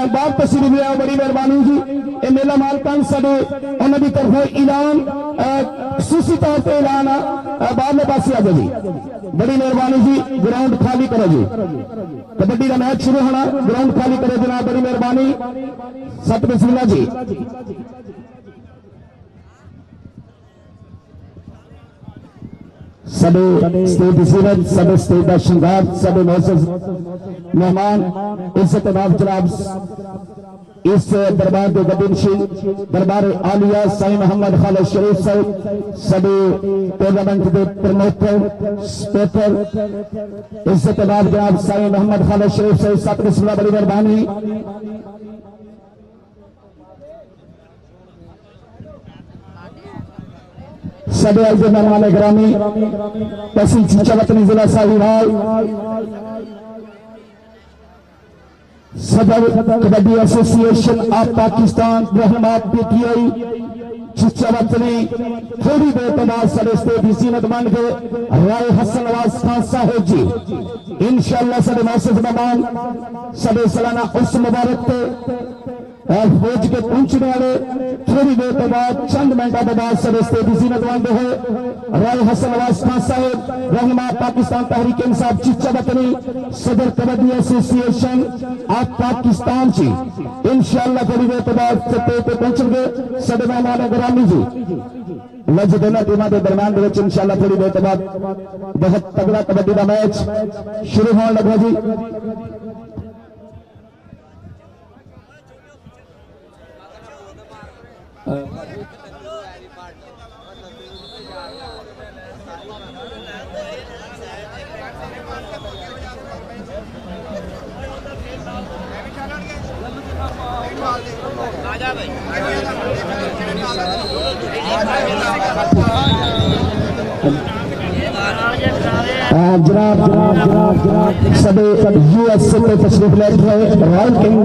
बाप तशरीफ लिया, बड़ी मेहरबानी जी। ये मेला मालकान साडे उन्हां दी तरफों ऐलान खुसूसी तौर पर ऐलान बाहरले पासे आ जाओ जी, बड़ी मेहरबानी जी। ग्राउंड खाली करो जी, कबड्डी का मैच शुरू होना, ग्राउंड खाली करो जनाब, बड़ी मेहरबानी। सत बिस्मिल्लाह जी। सबे स्टेज जीवन, सबे स्टेज का श्रृंगार, सबे मोअज़्ज़ज़ मेहमान, इज्जत नाब जनाब इस दरबार के गद्दीनशीन दरबार आलिया साईं मोहम्मद खालिद शरीफ साहब, सभी टूर्नामेंट के प्रमोटर स्पीकर इज्जत नाब जनाब साईं मोहम्मद खालिद शरीफ साहब, सत बिस्मिल्लाह, बड़ी मेहरबानी। सभी आइए मेहमान ग्रामी तहसील चीचावतनी जिला साहिवाल, सदर कबड्डी एसोसिएशन ऑफ पाकिस्तान रहनुमा पीटीआई चीचावतनी, थोड़ी देर के बाद सारे स्टेज की जीनत बन के राय हसन नवाज खान साहिब जी इंशाअल्लाह सारे मैसेज मेहमान सारे सालाना उस मुबारक और फौज के पहुंचने वाले थोड़ी देर के बाद चंद मिनटों के बाद सारे स्टेज की जीनत बन गए हैं। राय हसन नवाज खान साहिब रहनुमा पाकिस्तान तहरीक इंसाफ चीचावतनी, सदर कबड्डी एसोसिएशन ऑफ पाकिस्तान जी इंशाअल्लाह थोड़ी देर के बाद स्टेज पे पहुंचेंगे। सारे मेहमान ग्रामी जी लज दोनों टीमों के दरम्यान इंशाअल्लाह थोड़ी देर के बाद बहुत तगड़ा कबड्डी का मैच शुरू होने लगा जी। जनाब सभी यूएसए में तशरीफ ले रहे रॉयल किंग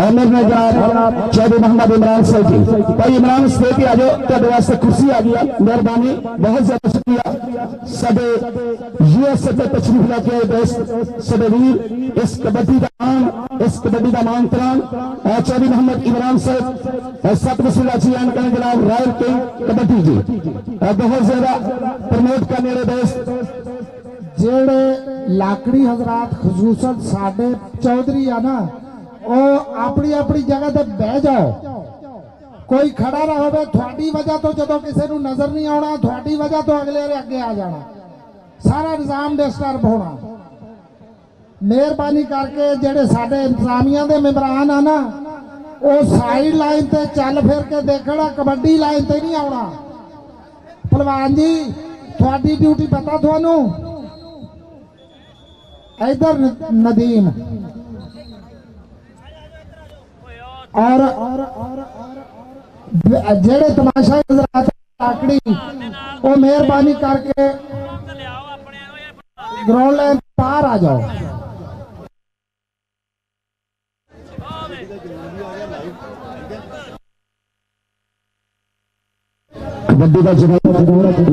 आमिर ने जनाब चौधरी मोहम्मद इमरान साहब जी, भाई इमरान स्टेज पे आ जाओ, तेरे वास्ते कुर्सी आ गया, मेहरबानी, बहुत ज्यादा शुक्रिया। सभी यूएसए पे तशरीफ लेके आए दोस्त सभी वीर, इस कबड्डी का मान तरान चौधरी मोहम्मद इमरान साहब, सत बिस्मिल्लाह जी आन जनाब रॉयल किंग कबड्डी जी बहुत ज्यादा प्रमोट करने वाले दोस्त जेड़े लाकड़ी हजरात खसूसन साडे चौधरी आ ना, अपनी अपनी जगह ते बह जाओ, कोई खड़ा ना होवे। थोड़ी वजह तो जो किसी को नजर नहीं आना, थोड़ी वजह तो अगले अगे आ जाना, सारा निजाम डिस्टर्ब होना। मेहरबानी करके जेड़े साडे इंतजामिया दे मेंबरान आ ना, वो साइड लाइन ते चल फिर के देखना, कबड्डी लाइन ते नहीं आना। पहलवान जी थोड़ी ड्यूटी पता थानू, इधर नदीम और जेड़े तमाशा लाकड़ी वो मेहरबानी करके ग्राउंड लाइन पार आ जाओ। कबड्डी का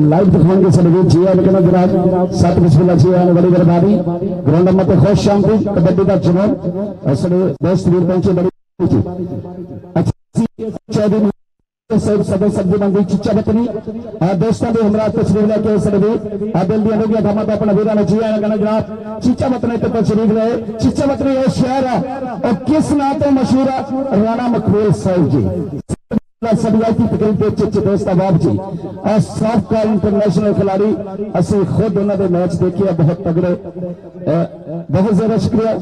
लाइव दिखाएंगे सभी जी, लेकिन जनाब सत बिस्मिल्लाह जी आने वाली बर्बादी ग्राउंड में खुश शांति कबड्डी का जुनून सभी दोस्त वीर पहुंचे बड़ी चौधरी सदस्य सब्जी मंडी चीचावतनी दोस्तों के हमरा तशरीफ लेके सभी दिल दी लोग धमा तो अपना वीरा ने जी आने कहना जनाब चीचावतनी तो तशरीफ रहे। चीचावतनी वो शहर है और किस नाम तो मशहूर है, राणा मखबूल साहब जी सबियाती तकरीब चिच्चे दोस्त अहबाब जी और साबका इंटरनेशनल खिलाड़ी, असि खुद उन्होंने मैच देखे बहुत तगड़े, बहुत ज्यादा शुक्रिया।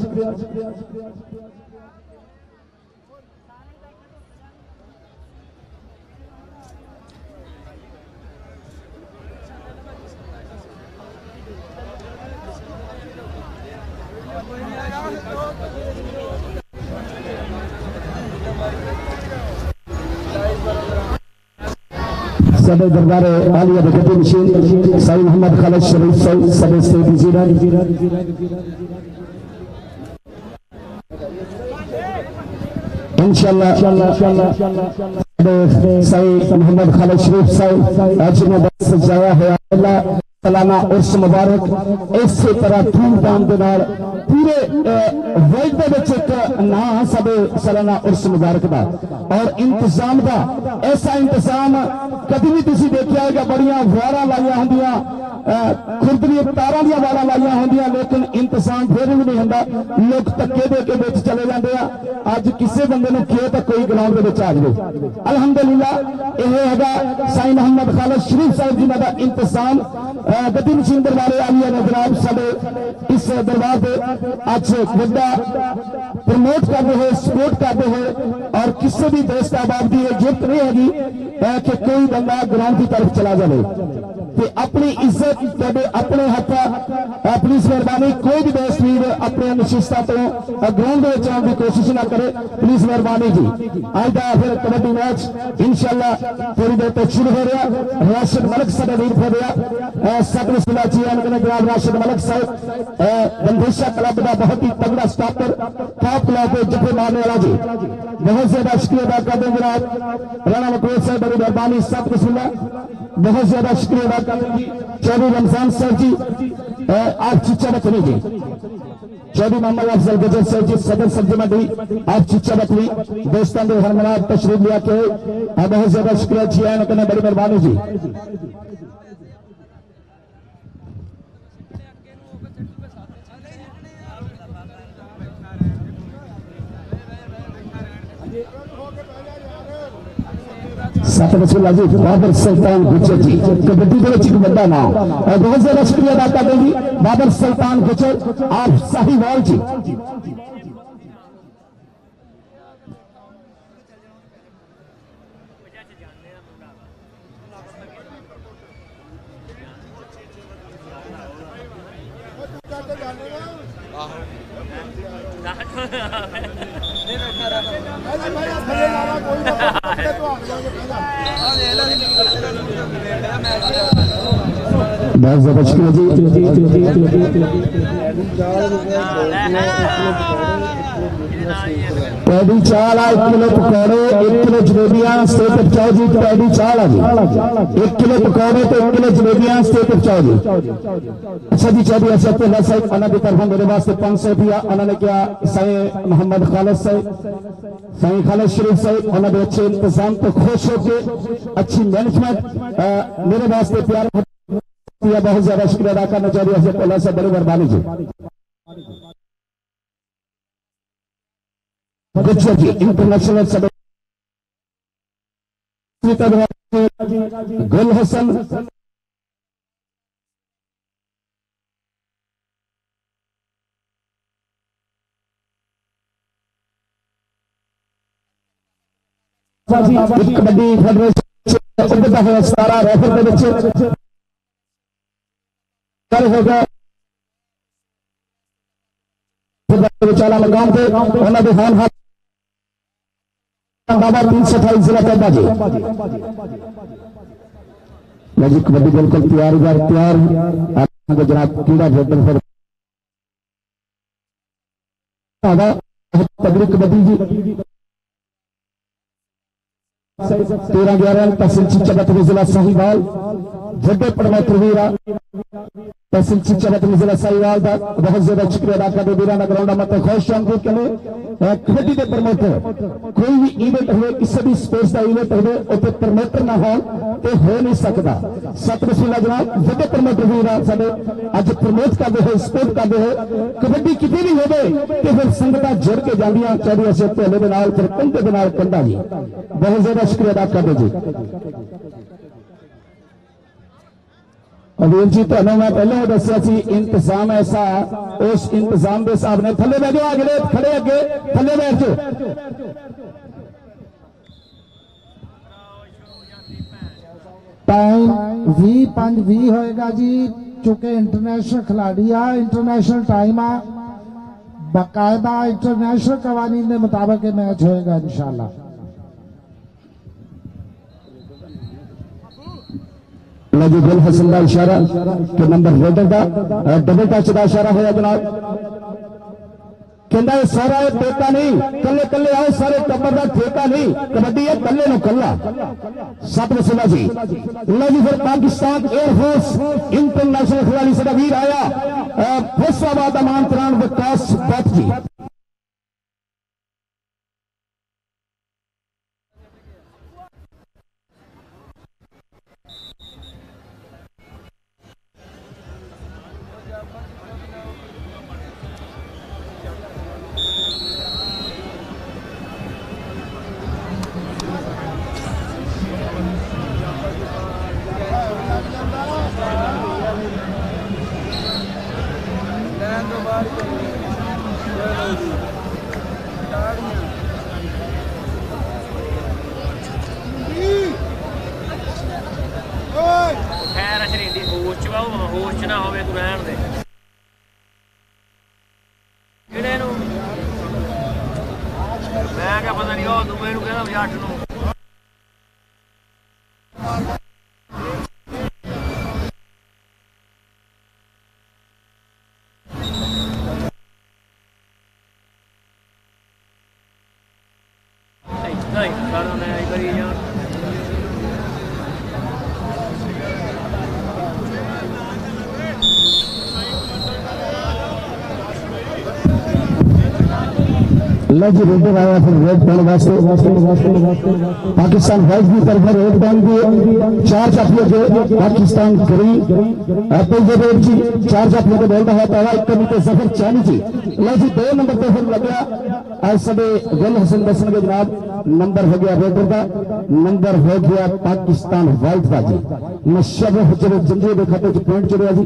सब दरबार आलिया बगती मशीन साईं मोहम्मद खालिद शरीफ साहब सब स्टेज जीरा इंशाअल्लाह साईं मोहम्मद खालिद शरीफ साहब आज ने बस सजाया है अल्लाह सालाना उर्स मुबारक इस तरह धूमधाम के नाल पूरे वर्ल्ड एक नाम साडे सालाना उर्स मुबारक का और इंतजाम का ऐसा इंतजाम कभी भी तुसीं देखिया होगा। बड़ियां वारा लाइया होंदियां खुरदरी तारां दियां वारा लाइया होंदियां लेकिन इंतजाम फिर भी नहीं होंदा। लोग धक्के दे के विच चले जाते हैं। अज किसी बंदे नूं कहे तो कोई ग्राउंड के विच आ जाए। अल्हम्दुलिल्लाह यह हैगा साईं मोहम्मद खालिद शरीफ साहब जी का इंतजाम गद्दी मशीन दरबारे आलिया ने जनाब साडे इस दरबार से अज बड़ा प्रमोट करते हुए सपोर्ट करते हुए और किसी भी देश आबाद की जरूरत नहीं हैगी कि कोई बंदा ग्राउंड की तरफ चला जाए कि अपनी इज्जत तेरे अपने हाथ प्लीज मेहरबानी कोई भी देश वीर अपने नशिस्ता तो ग्राउंड में आने की कोशिश ना करे प्लीज मेहरबानी जी। अज का फिर कबड्डी मैच इंशाअल्लाह थोड़ी देर तक शुरू हो रहा। राशिद मलिक साडा वीर हो रहा सतन सिलाची जनाब राशिद मलिक साहब बंदेशा क्लब का बहुत ही तगड़ा स्टापर टॉप क्लब के जफे मारने वाला जी बहुत ज्यादा शुक्रिया अदा करते हैं जनाब राणा मकबूल साहब बड़ी मेहरबानी सत बिस्मिल्लाह बहुत ज्यादा शुक्रिया अदा करते हैं जी। चौधरी रमजान साहब जी आप चीचा रखनी जी चौधरी मोहम्मद अफजल गजर साहब जी सदर सब्जी मंडी आप चीचा रखनी दोस्तों के हरमना तशरीफ लिया के बहुत ज्यादा शुक्रिया जी आए बड़ी मेहरबानी जी। सतरसुल्ला जी बाबर सुल्तान गुजर जी कबड्डी के एक बड़ा नाम और बहुत ज्यादा शुक्रिया अदा करते हैं जी बाबर सुल्तान गुजर आप साहिवाल जी बहुत ज्यादा शुक्रिया जी। पैडी चाल 1 किलो पकौड़े 1 किलो जलेबियां स्टेट पहुंचाओ जी। पैडी चाल है जी 1 किलो पकौड़े तो 1 किलो जलेबियां स्टेट पहुंचाओ जी। अच्छा जी चौधरी असद साहब उन्होंने की तरफ मेरे वास्ते 500 रुपया उन्होंने क्या साईं मोहम्मद खालिद साहब साईं खालिद शरीफ साहब उन्होंने अच्छे इंतजाम तो खुश होकर अच्छी मैनेजमेंट मेरे वास्ते प्यार बहुत ज्यादा शुक्रिया अदा करना चाहिए असद साहब बड़ी मेहरबानी जी। गुजर जी इंटरनेशनल गुल हसन कबड्डी फेडरेशन 17 रेफर के होगा विचाला मकाम पे उन्होंने हान हाथ 328 जिला तोबा जी जी कबड्डी बिल्कुल तैयार जनाब कीड़ा फेडर तगड़ी कबड्डी जी 13-11 तहसील चिचबत जिला साहिवाल वड्डे प्रमोटर हीरा तहसील चिचबत जिला साहिवाल का बहुत ज्यादा शुक्रिया अदा करते वीर ग्राउंड मत खुश आमदीद करें कबड्डी के प्रमोटर कोई भी इवेंट हुए किसी भी स्पोर्ट्स का इवेंट हुए उसे प्रमोटर ना हो तो हो नहीं सकता। सत रसूला जनाब वड्डे प्रमोटर वीर साडे अज प्रमोट करते हुए सपोर्ट करते हुए कबड्डी कितनी भी हो तो फिर संगत जुड़ के जांदियां चौधरी अशोक ढोले के नाल फिर कंधे के नाल कंधा जी बहुत ज्यादा शुक्रिया अदा करते जी। अवीर जी तो मैं पहले दसिया इंतजाम ऐसा उस इंतजाम के हिसाब ने थले बह जाओ अगले खड़े अगे थले बैठ जाओ टाइम 20:05 होएगा जी चूंकि इंटरनेशनल खिलाड़ी आ इंटरनेशनल टाइम आ बाकायदा इंटरनेशनल कवानीन के मुताबिक मैच होएगा इंशाल्लाह। जी गुल हसन का इशारा कि नंबर रेडर का डबल टच का इशारा होया जनाब कहता है सारा है ठेका नहीं, कले कले आओ सारे टब्बर का ठेका नहीं, कबड्डी है कले नो कला। सत वसूला जी लो जी। फिर पाकिस्तान एयरफोर्स इंटरनेशनल खिलाड़ी से वीर आया फैसलाबाद आमंत्रण विकास भट्ट जी। होश ना होवे तू रहन दे किहड़े नूं मैं क्या पता नहीं ओ दूए नूं कहदा जट नूं नहीं कर मैं एक बारी यार लो जी रेडर आया फिर रेड बॉल वास्ते पाकिस्तान वाइस की तरफ रेड बॉल की चार चापियों के पाकिस्तान करी रेड जी चार चापियों को बोलता है पहला एक कमी तो जफर चानी जी। लो जी 2 नंबर पे फिर लग गया आज सबे गुल हसन दसन के जनाब नंबर हो गया रेडर का, नंबर हो गया पाकिस्तान वाइट का जी। मुशर्रफ जंजुआ के खाते च पॉइंट चढ़िया जी।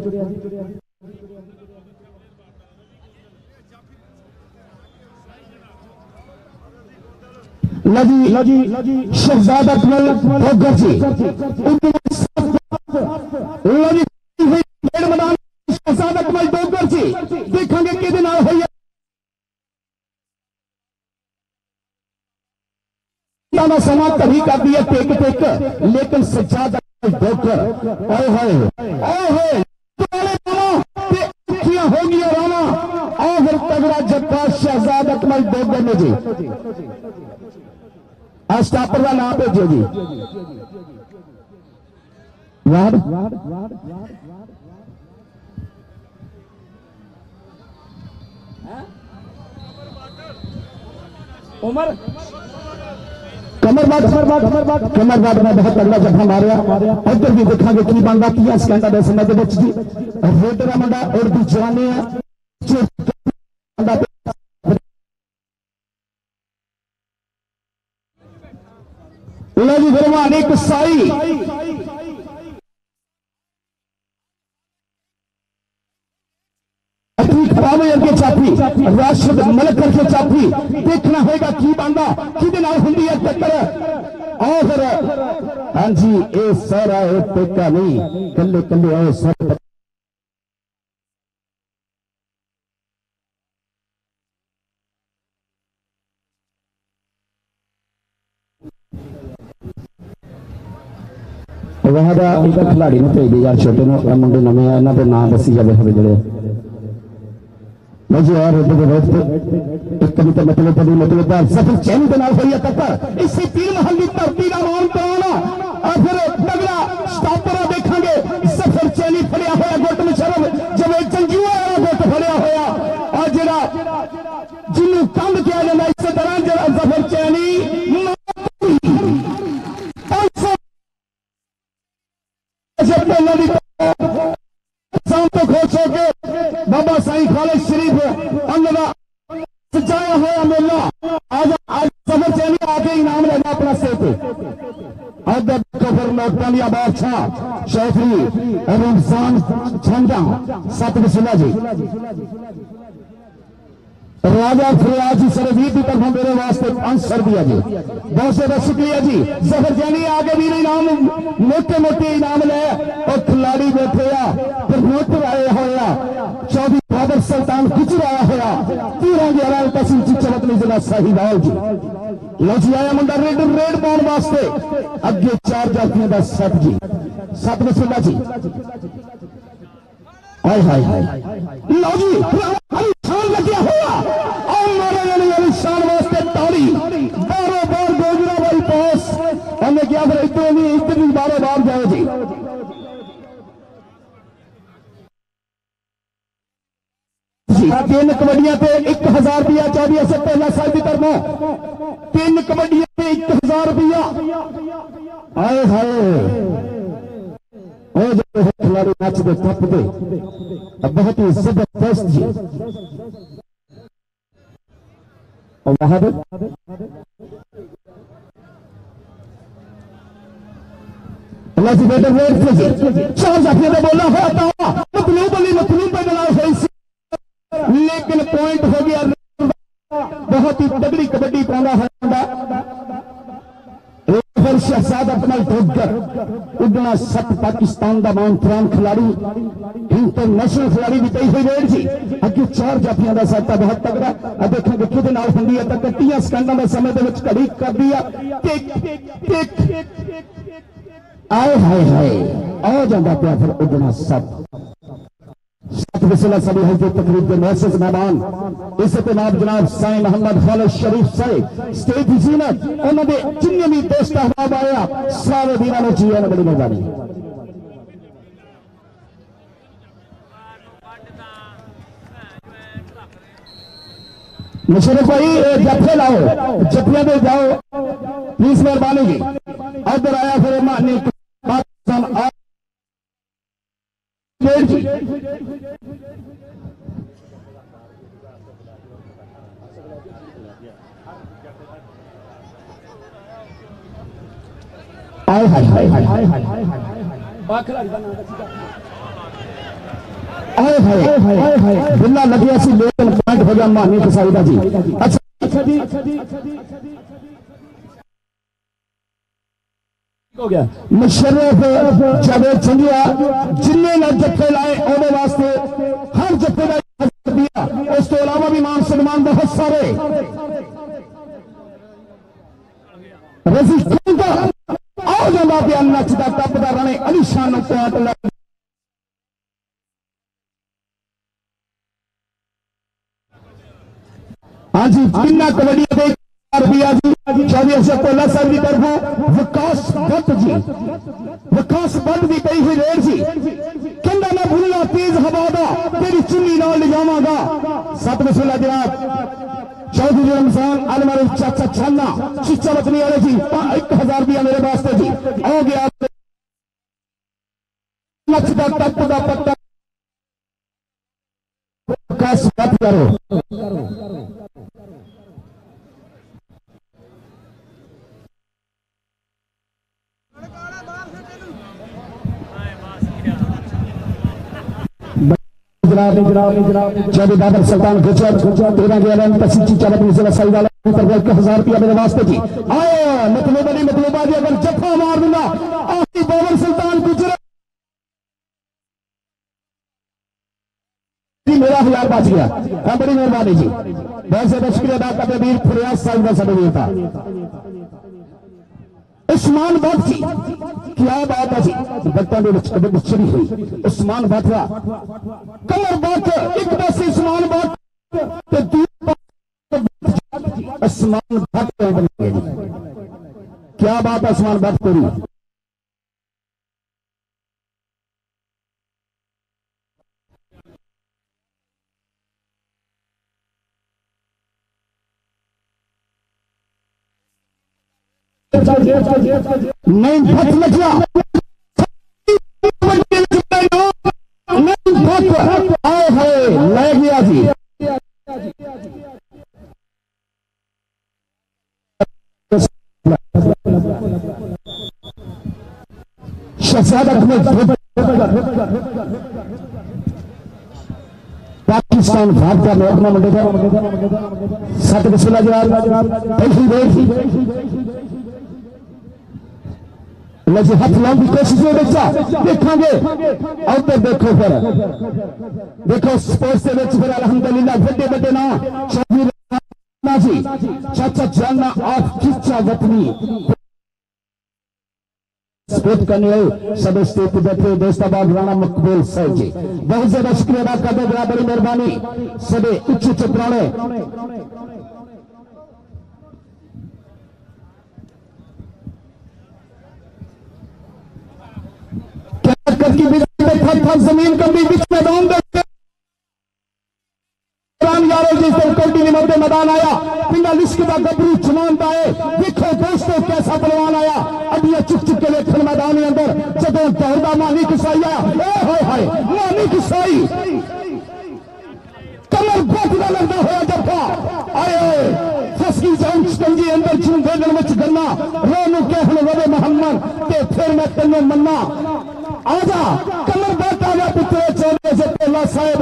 लजी शहजाद अकमल भोगर जी मैदान शहजाद अकमल भोगर जी देखेंगे कि समा कभी कर दिया टेक टेक, लेकिन शहजाद अकमल भोगर हो गया राना और फिर तगड़ा जब्बा शहजाद अकमल भोगर ने जी। स्टापर का नाम भेजो जी। वार्ड उमर कमरबाद में बहुत अगला जफा मारिया। उधर भी देखा कि बनता 30 सेकंड के समय जी रेडर का मुंडा और भी जवानी है एक साई खराब हो चापी राशिद मलक करके चापी देखना होगा की बनता कि होंगी है टक्कर और फिर हाँ जी ये सारा टेका नहीं कले कले आओ सर वहां का खिलाड़ी ने भेज यार छोटे मुंडे नवे है इन्होंने नाम दसी जाए हमें जोड़े जी और एक कभी तो मतलब सफर चैन के नाल हुई टक्कर इसी तीन महल की धरती का मान कराना और फिर तगड़ा स्टॉपर देखेंगे सफर चैनी फड़िया हुआ गुट मुशर्रफ जंजुआ गुट फड़िया हुआ और जरा जिन्होंने कंध किया जाता इस तरह जरा सफर चैनी तो खुश होके बाबा साईं खालिद शरीफ अंगदा सजाया हुआ मेला आज सफर चैनी आके इनाम लेना अपना सिर पे अदब कफर नोटालिया बादशाह शैफरी रमजान छंजा सत वसूला जी राजा फरियाद जी सरवीर की तरफ मेरे वास्ते 500 दिया जी। बहुत बहुत शुक्रिया जी। जफर जैनी आगे भी इनाम मोटे मोटे इनाम ले और खिलाड़ी बैठे प्रमोटर आए होया 24 बाबर सुल्तान गुजर आया होया 13 तहसील चिचवतनी जिला साहिवाल जी। लो जी आया मुंडा रेड पाने वास्ते अगे 4 जातियों का सत जी सत वसूला जी। हाय हाय हाय लो जी लगे हुआ 3 कबड्डियां ते 1000 रुपया 24 से पहला साल की तरफों 3 कबड्डियां ते 1000 रुपया। आए हाय ओ जो खिलाड़ी मैच के टप दे बहुत ही जबरदस्त जी। और महल अल्लाह जी बेटे वेट कीजिए। 4 जाफिया ने बोला है था मतलूब अली मतलूब पे बना है, लेकिन पॉइंट हो गया। बहुत ही तगड़ी कबड्डी पाना है शहजाद अपना ढोकर उड़ना सत पाकिस्तान का मानफरान खिलाड़ी इंटरनेशनल खिलाड़ी भी कई हुई रेड जी। अगे 4 जाफिया का साथ बहुत तगड़ा देखेंगे कि होंगी है। 30 सेकंडों के समय घड़ी कर दिया। आए हाय हाय आ जाता पाया फिर उड़ना सत सभी है तकरीब के महसूस मेहमान इस जनाब जनाब साईं मोहम्मद खालिद शरीफ साहब स्टेज की जीनत उन्होंने जिन्हें भी दोस्त अहबाब आया सारे दीना ने जी ने बड़ी मेहरबानी। मुशर्रफ भाई जफे लाओ जफिया में जाओ प्लीज मेहरबानी जी। अदर आया फिर मानी पाकिस्तान जी हाय हाय हाय हाय हाय हाय हाय हाय हाय बिल्ला लगे सी लेकिन पॉइंट हो गया मानी कसाई जी। अच्छा जी हो गया। मुशर्रफ जंजुआ जिन्हें ने जत्थे लाए उन्होंने वास्ते हर जत्थे का दिया। उस तो अलावा भी मान सम्मान बहुत सारे आओ जाता पिया नचता टपदा राणे अली शान पॉइंट लग। हाँ जी जिन्ना कबड्डी रुपया जी 24 से पहला साल की तरफ विकास भट्ट जी विकास भट्ट की कही हुई रेड जी कहना मैं भूलना तेज हवा दा तेरी चुन्नी नाल ले जावांगा। 7 वसूला जनाब चौधरी रमजान अलमारी चाचा छाना चिच्चा बचनी वाले जी 1000 रुपया मेरे वास्ते जी। हो गया नचदा टपदा पत्ता विकास भट्ट करो। जब बाबर सुल्तान गुजर 13 11 पसीची चलत मिसला सही वाला 1000 रुपया मेरे वास्ते जी। आए मतलब अली मतलब आज अगर जफा मार दूंगा आखिरी बाबर सुल्तान गुजर जी मेरा 1000 बच गया। बड़ी मेहरबानी जी बहुत ज्यादा शुक्रिया अदा करते वीर फरियाद साहब का सब था उस्मान भट्ट जी क्या बात है जी। बच्चों कबड्डी चढ़ी हुई उस्मान भट्ट कमर भट्ट एक पास उस्मान भट्ट उस्मान भट्ट क्या बात है उस्मान भट्ट पूरी नहीं भट्ट लगा नहीं भट्ट आए है ले गया जी। पाकिस्तान भारत का महकमा मंडेगा 7 वसूला हाथ लाने की कोशिश में बच्चा देखेंगे उधर देखो फिर देखो स्पोर्ट्स के फिर अलहमदुलिल्लाह बड़े बड़े ना जी चाचा जाना आप खिंचा वतनी स्पोर्ट करने आए सब स्टेट बैठे दोस्ताबाद राणा मकबूल साहब जी बहुत ज्यादा शुक्रिया अदा करते बड़ा बड़ी मेहरबानी सबे उच्च उच्च प्राणे की जमीन कभी बीच मैदान मध्य मैदान आया पिंडा लिस्क का गबरू जवान का है। देखो दोस्तों कैसा पहलवान आया अभी चुक चुक के वेखन मैदान के अंदर जदों दौड़दा मानी किसाई हाय मानी किसाई कमर बहुत लगता होया जफा आए फसकी जाऊं शिकंजी अंदर चूं भेजन विच गन्ना रोनू कहन रवे मोहम्मद ते फिर मैं तेनों मन्ना आजा कमर बहुत आजा पुत्रे चोले से पहला साहब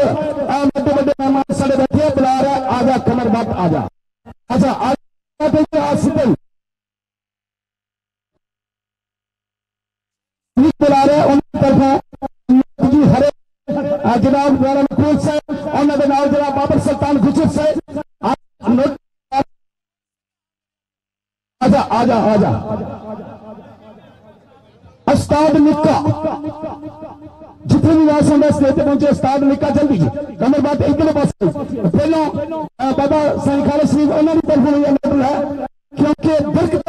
बड़े बड़े मेहमान साढ़े बैठे बुला रहा है आजा कमर बात आजा आजा आजा बुला रहे उनकी तरफ हरे जनाब द्वारा नकूल साहब उन्होंने नाल जनाब बाबर सुल्तान गुजर साहब आजा आजा आजा उस्ताद निक्का जितने भी वास होंगे स्टेज पे पहुंचे उस्ताद निक्का जल्दी जी कमर बात इधर पास पहला बाबा साईं खालिद शरीफ उन्होंने तरफ है क्योंकि बरकत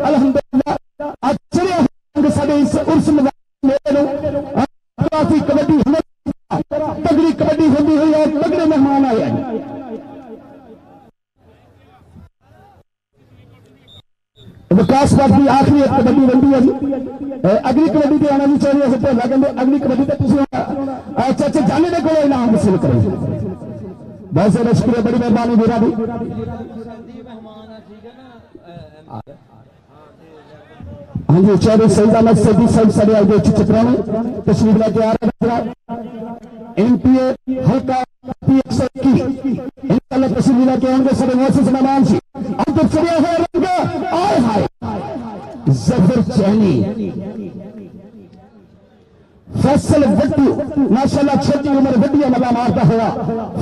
अल्हम्दुलिल्लाह आज चढ़िया साडे इस उर्स मेले काफी कबड्डी तगड़ी कबड्डी होती हुई और तगड़े मेहमान आए हैं। विकास बात की आखिरी एक कबड्डी बनती है जी अगली कबड्डी पे आना भी चाहिए भोला कहते अगली कबड्डी तक चाचे जाने के को इनाम हासिल करें। बहुत ज्यादा शुक्रिया बड़ी मेहरबानी मेरा भी हाँ जी चौधरी सईद अहमद सदी साहब साढ़े आगे चित्रा में तस्वीर लेके आ रहा है एमपीए हल्का तस्वीर लेके आएंगे साढ़े मोहसिस मेहमान जी अब तो चढ़िया हुआ रंग आए हाय जफर चैनी फैसल वट्टू माशाल्लाह छोटी उम्र वड्डिया मला मारता हुआ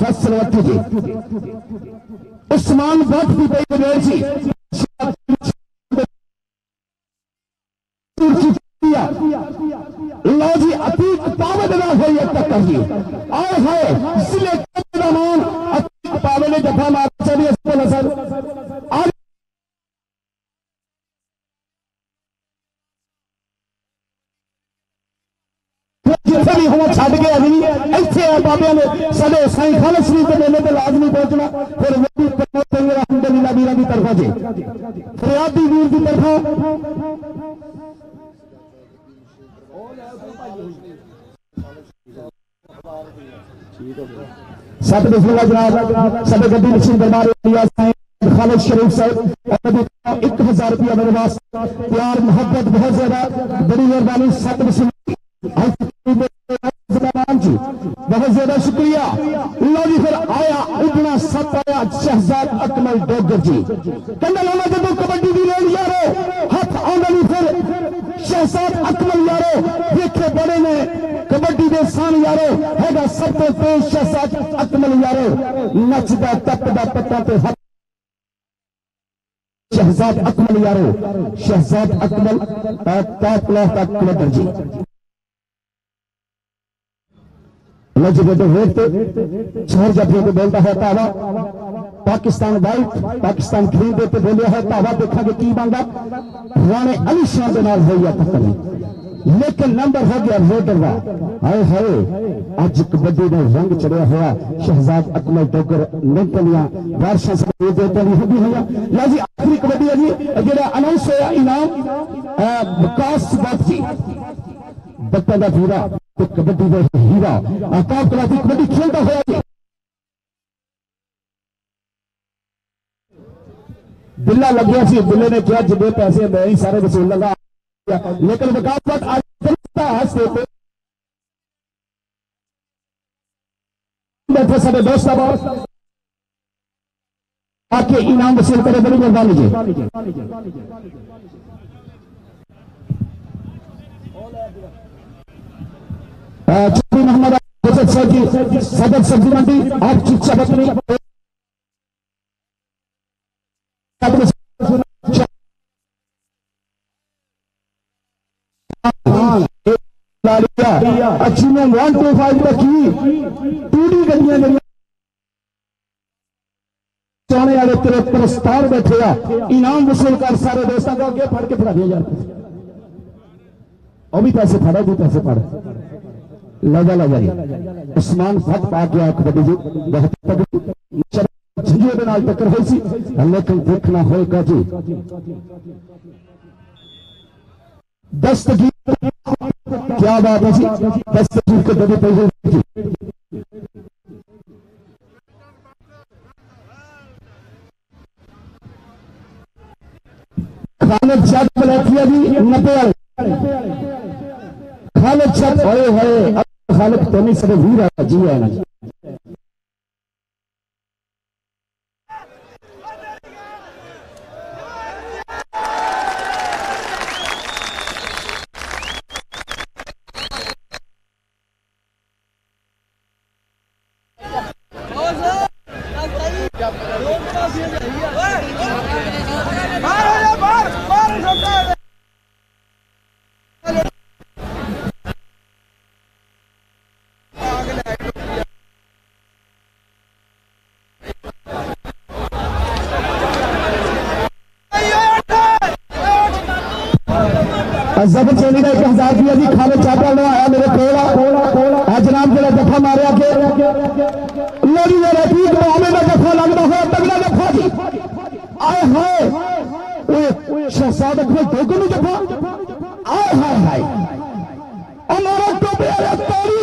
फैसल वट्टू जी उस्मान भट्ट की पई बगैर जी लो जी अतीक पावन ना हो तक कहिए आए हाय जिले मान अतीक पावन ने जफा मार चलिए सर आज जिथे भी हम छड़ गया नहीं इतने बाबे ने साडे साईं खालिद शरीफ के मेले ते लाजमी पहुंचना फिर वो भी अल्हम्दुलिल्लाह वीरां दी तरफा जे फरियादी वीर की तरफा सब बिस्मिल्लाह जनाब सब गड्डी नशीन दरबार खालिद शरीफ साहब 1000 रुपया मेरे पास प्यार मोहब्बत बहुत ज्यादा बड़ी मेहरबानी सब जी बहुत ज्यादा शुक्रिया। लो जी फिर आया उठना सप आया शहजाद अकमल डोगर जी कहना लाना जब कबड्डी की रेल यारो हाथ आंगली फिर शहजाद अकमल यारो देखे बड़े ने कबड्डी के सान यारो है सब तो तेज शहजाद अकमल यारो नचदा टपदा पत्ता पे हाथ शहजाद अकमल यारो शहजाद अकमल टॉप क्लास तक कबड्डी जी वेट शहर जफियों को बोलता है तावा पाकिस्तान वाइट पाकिस्तान ग्रीन देते बोलिया है तावा देखा कि की बनता राणे अली शान के नाल होई टक्कर लेकिन नंबर हो गया रोडर का हाय हाय अज कबड्डी का रंग चढ़िया हुआ शहजाद अकमल डोगर निकलिया बारिशा देते होगी हुई ला जी आखिरी कबड्डी है जी जो अनाउंस होया इनाम विकास बात जी बच्चा का हीरा कबड्डी का हीरा टॉप क्लास की कबड्डी खेलता हुआ बिल्ला लग गया सी बिल्ले ने कहा जितने पैसे मैं ही सारे वसूल लगा लेकिन विकास बात आज बैठे सारे दोस्त आके इनाम वसूल करे बड़ी मेहरबानी जी चौधरी मोहम्मद जी सदर सब्जी मंडी आप शिक्षा बतनी अचीवमेंट 125 रखी टूडी गलियां चाने वाले तेरे पुरस्कार बैठे इनाम वसूल कर सारे दोस्तों को अगे फड़ के फड़ा दिया जाता और भी पैसे फड़ा भी पैसे फड़ लगा लगा उस्मान भट्ट पा गया कबड्डी जी बहुत जंजू के नाल टक्कर हुई सी, लेकिन देखना होगा जी दस्तगीर क्या बात है जी, दस्तगीर को दबी पई हुई जी। खालिद जग बलैथिया जी 90 वाले खालिद जग होए होए खालिद तो नहीं सब हीरा जी है ना। जबर चोली का 1000 रुपया जी खालिद चाटा लो आया मेरे कोल जनाब जो दफा मारिया के लोरी मेरे ठीक मामे का दफा लगता है तगड़ा दफा जी आए हाय शहजाद अकबर दोगुनी दफा आए हाय हाय हमारा टोपे तोड़ी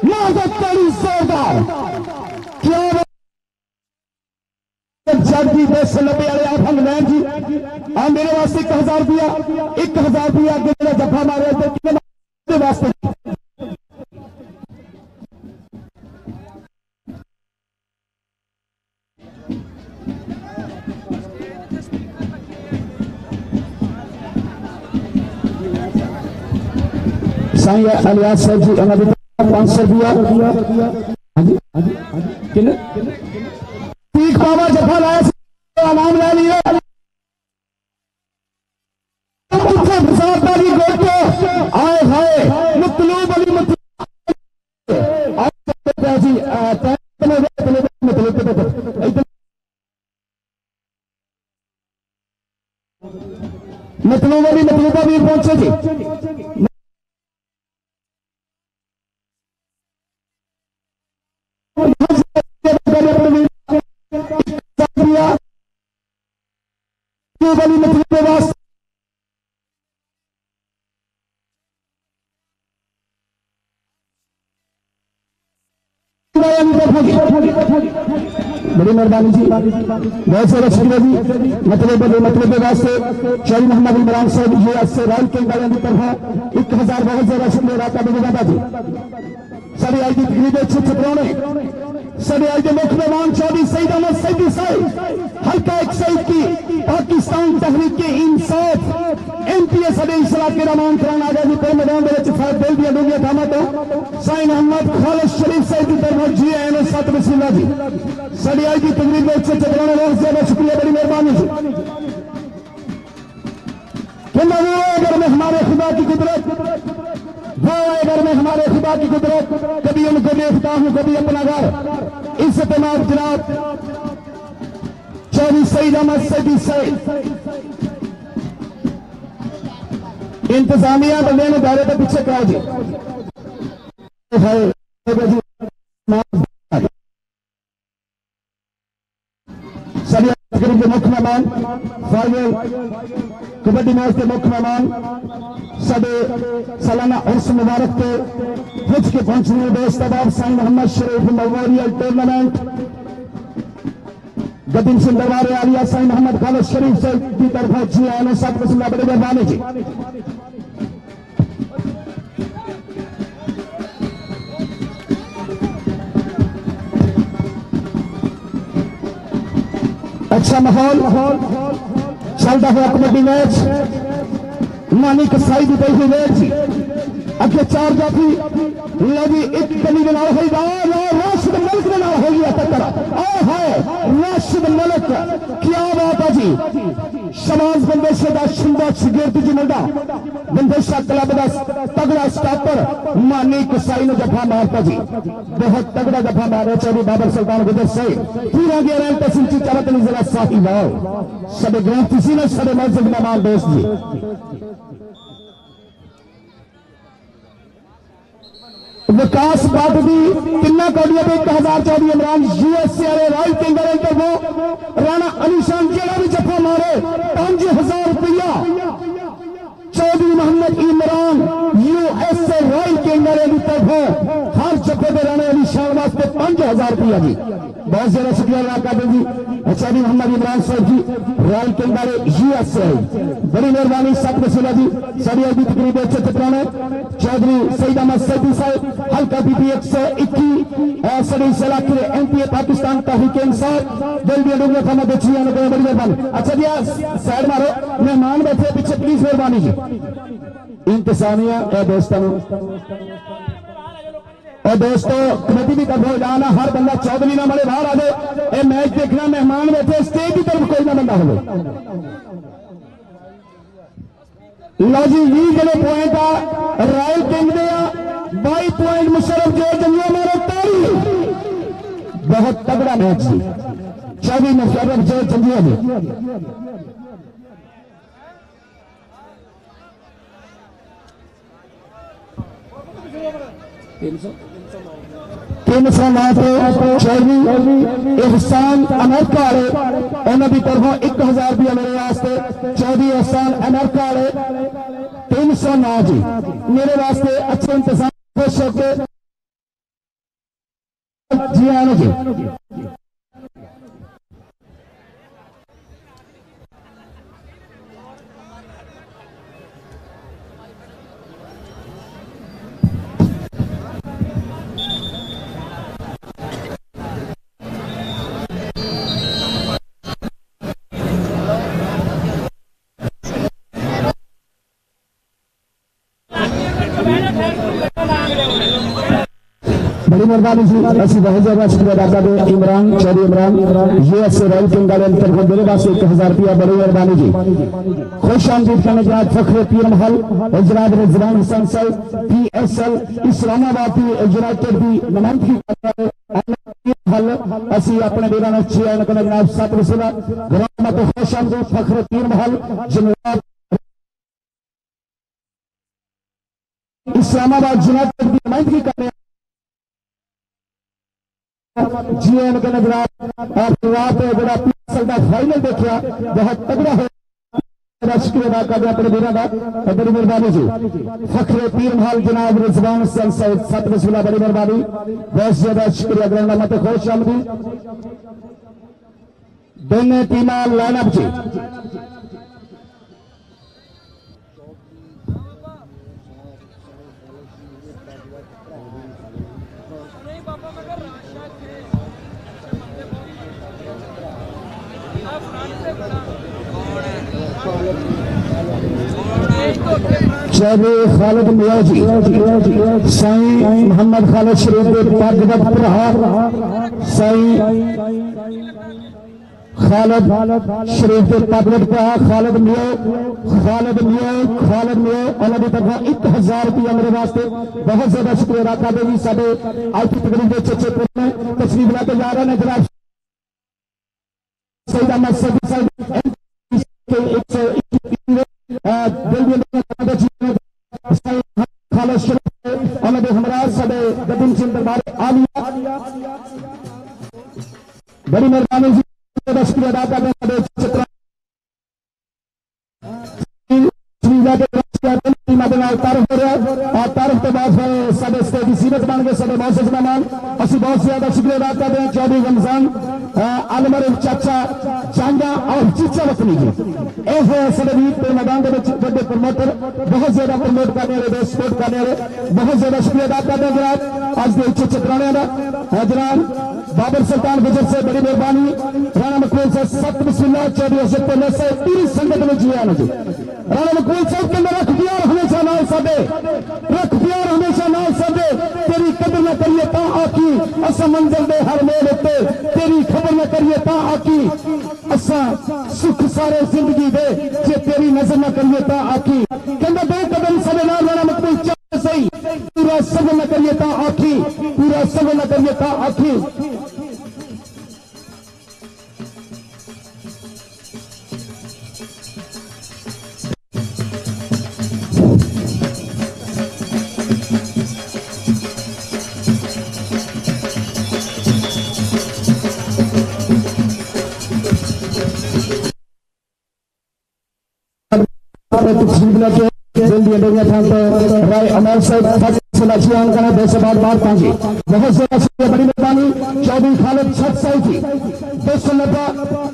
नाजक तोड़ी जोरदार क्या जल्दी 290 वाले आप हम लैन जी आ मेरे वास्ते 1000 रुपया 1000 रुपया आगे मेरा दफा मारे तो वास्ते साईं अलियास साहब जी अना 500 रुपया कितने ठीक बाबा जफा लाया नाम ले लिया आए हाय मतलूब अली मतलूब अली मतलूबा भी पहुंचे जी बड़ी मेहरबानी जी, बहुत सारा शुक्रिया जी। मतलब वास्ते शहीद मोहम्मद इमरान साहब ये अच्छे राय के वाले की तरफ 1000 बहुत ज्यादा शुक्रिया राता बजा जी। सारी आज की तकरीब अच्छे छपराने सारे आज के मुख्य मेहमान चौधरी सईद अहमद सईदी साहब हल्का एक सईद की पाकिस्तान तहरीक के इंसाफ एमपीए सारे इस इलाके का मान कराना आ गया जी। कोई मैदान दिल दिया डूंगिया थामा तो साईं अहमद खालिद शरीफ साहब की तरफ जी एन 7 वसीला जी। सारी आज की तकरीब में अच्छे छपराने बहुत ज्यादा शुक्रिया, बड़ी मेहरबानी जी। अगर में हमारे खुदा की कुदरत वो अगर मैं हमारे खुदा की कुदरत कभी उनको देखता हूं कभी अपना घर इस तमाम जनाब चौधरी सईद अहमद सईदी साहब इंतजामिया बंदे ने दायरे के पीछे कहा जी के मुख्य मेहमान फाइनल कबड्डी मैच के मुख्य मेहमान साडे सालाना उर्स मुबारक के हिज के पहुंचने दोस्त अबाब साईं मोहम्मद शरीफ मेमोरियल टूर्नामेंट गदीम सिंह दरबार आलिया साईं मोहम्मद खालिद शरीफ से की तरफ जी आने 7 वसीला बड़े मेहरबानी जी। अच्छा माहौल चलता हुआ कबड्डी मैच मानी कसाई की गई हुई मैच जी अगे 4 जाफी लगी एक गली में नाल राशिद मलिक के नाल हो गया टक्कर राशिद मलिक क्या बात है जी। शमाज बंदेशे का शिंदा शिगिर्द जी मुंडा बंदेशा क्लब का तगड़ा स्टापर मानी कसाई ने जफा मारता जी, बहुत तगड़ा जफा मारे चौधरी बाबर सुल्तान गुजर से पूरा गया रैंक सिंची चलत नहीं जरा साहिब सब ग्रंथ इसी ने सब मस्जिद मेहमान दोस्त जी। विकास बात दी तिना कौड़िया 1024 इमरान यूएसए वाले रॉयल किंग तरफों राणा अलीशान जेड़ा भी जफा मारे 5000 रुपया Chaudhry Mohammad Imran USA Royal King की तरफों हर जफे के राणा अलीशान वास्ते 5000 रुपया जी। बहुत ज्यादा शुक्रिया अदा करते जी चौधरी मोहम्मद इमरान साहब जी रॉयल किंग वाले यूएसए बड़ी मेहरबानी सत वसीला जी साड़ी अभी तकरीब चित्राने चौधरी सईद अहमद सैदी साहब हल्का बीपी 121 सड़ी इलाके एमपी पाकिस्तान तहरीक इंसाफ दिल दिया डूंगा था बड़ी मेहरबानी। अच्छा जी साइड मारो मेहमान बैठे पीछे प्लीज मेहरबानी जी इंतजामिया दोस्तों और दोस्तों कमेटी की तरफ जाना हर बंदा चौधरी ना बड़े बाहर आ जाए ये मैच देखना मेहमान बैठे स्टेज की तरफ कोई ना बंदा हो लो जी 20 जने पॉइंट आ रॉयल किंग दे 22 पॉइंट मुशर्रफ जंजुआ मारो तारी बहुत तगड़ा मैच जी चौधरी मुशर्रफ जंजुआ जी 309 चौधरी एहसान अमेरिका वाले उन्होंने की तरफों 1000 रुपया मेरे वास्ते चौधरी एहसान अमेरिका वाले 309 जी मेरे वास्ते अच्छे इंतजाम खुश होके जी आने जी बड़ी मेहरबानी जी ऐसी बहुत ज्यादा शुक्रिया अदा करते हैं Imran Chaudhry Imran USA Royal King वाले तरफ मेरे पास 1000 रुपया बड़ी मेहरबानी जी खुश आमदीद करने जनाब फखरे पीर महल और जनाब रिजवान हुसैन साहब पीएसएल इस्लामाबाद की यूनाइटेड की नुमाइंदगी असि अपने वीरां जनाब सत वसीला गुराम खुश आमदीद फखरे पीर महल जनाब इस्लामाबाद यूनाइटेड की नुमाइंदगी कर जी के जरा फाइनल देखा बहुत तगड़ा है शुक्रिया अदा करते अपने वीरों का बड़ी मेहरबानी जी फखरे पीर महल जनाब रिजवान सत वसीला बड़ी मेहरबानी बहुत ज्यादा शुक्रिया ग्रहण मत खुश आमदी दोनों टीमां लाइनअप जी चौधरी खालिद मियां जी साईं मोहम्मद खालिद शरीफ के पगवत भरा साईं खालिद शरीफ के पगवत भरा खालिद मियां उन्होंने तरफ 1000 रुपया मेरे वास्ते बहुत ज्यादा शुक्रिया अदा करते जी साडे आज की तकरीब के चेचे में तस्वीर लाते जा रहे हैं जनाब सईद अहमद सैदी साहब बड़ी मेहरबानी जी शुक्रिया अदा करते हैं तारफ हो रहा और तारफ के बाद साढ़े स्टेज की सीरत बन गए साढ़े बहुत से मेहमान असं बहुत ज्यादा शुक्रिया अदा करते हैं चौधरी रमजान आलमर चाचा चांगा और चीचा वतनी जी साढ़े वीर पे मैदान के प्रमोटर बहुत ज्यादा प्रमोट करने वाले सपोर्ट करने वाले बहुत ज्यादा शुक्रिया अदा करते हैं जनाब आज के इच्छे चित्राने का जनाब बाबर सुल्तान गुजर से बड़ी मेहरबानी राणा मकबूल से सत बिस्मिल्लाह चौधरी अशरफ से पूरी संगत में जी आना जी राणा मकबूल साहब के अंदर रख प्यार हमेशा नाल साडे रख प्यार हमेशा नाल साडे तेरी कदर न करिए ता आखी असा मंजिल दे हर मोड़ उत्ते तेरी खबर न करिए ता आखी असा सुख सारे जिंदगी दे जे तेरी नजर न करिए ता आखी कहंदा दो कदम साडे नाल राणा मकबूल चल सही पूरा सबर न करिए ता आखी पूरा सबर न करिए ता आखी राय अमर साहब बहुत से बड़ी मेहरबानी चौधरी खालिद छठ साहब की 290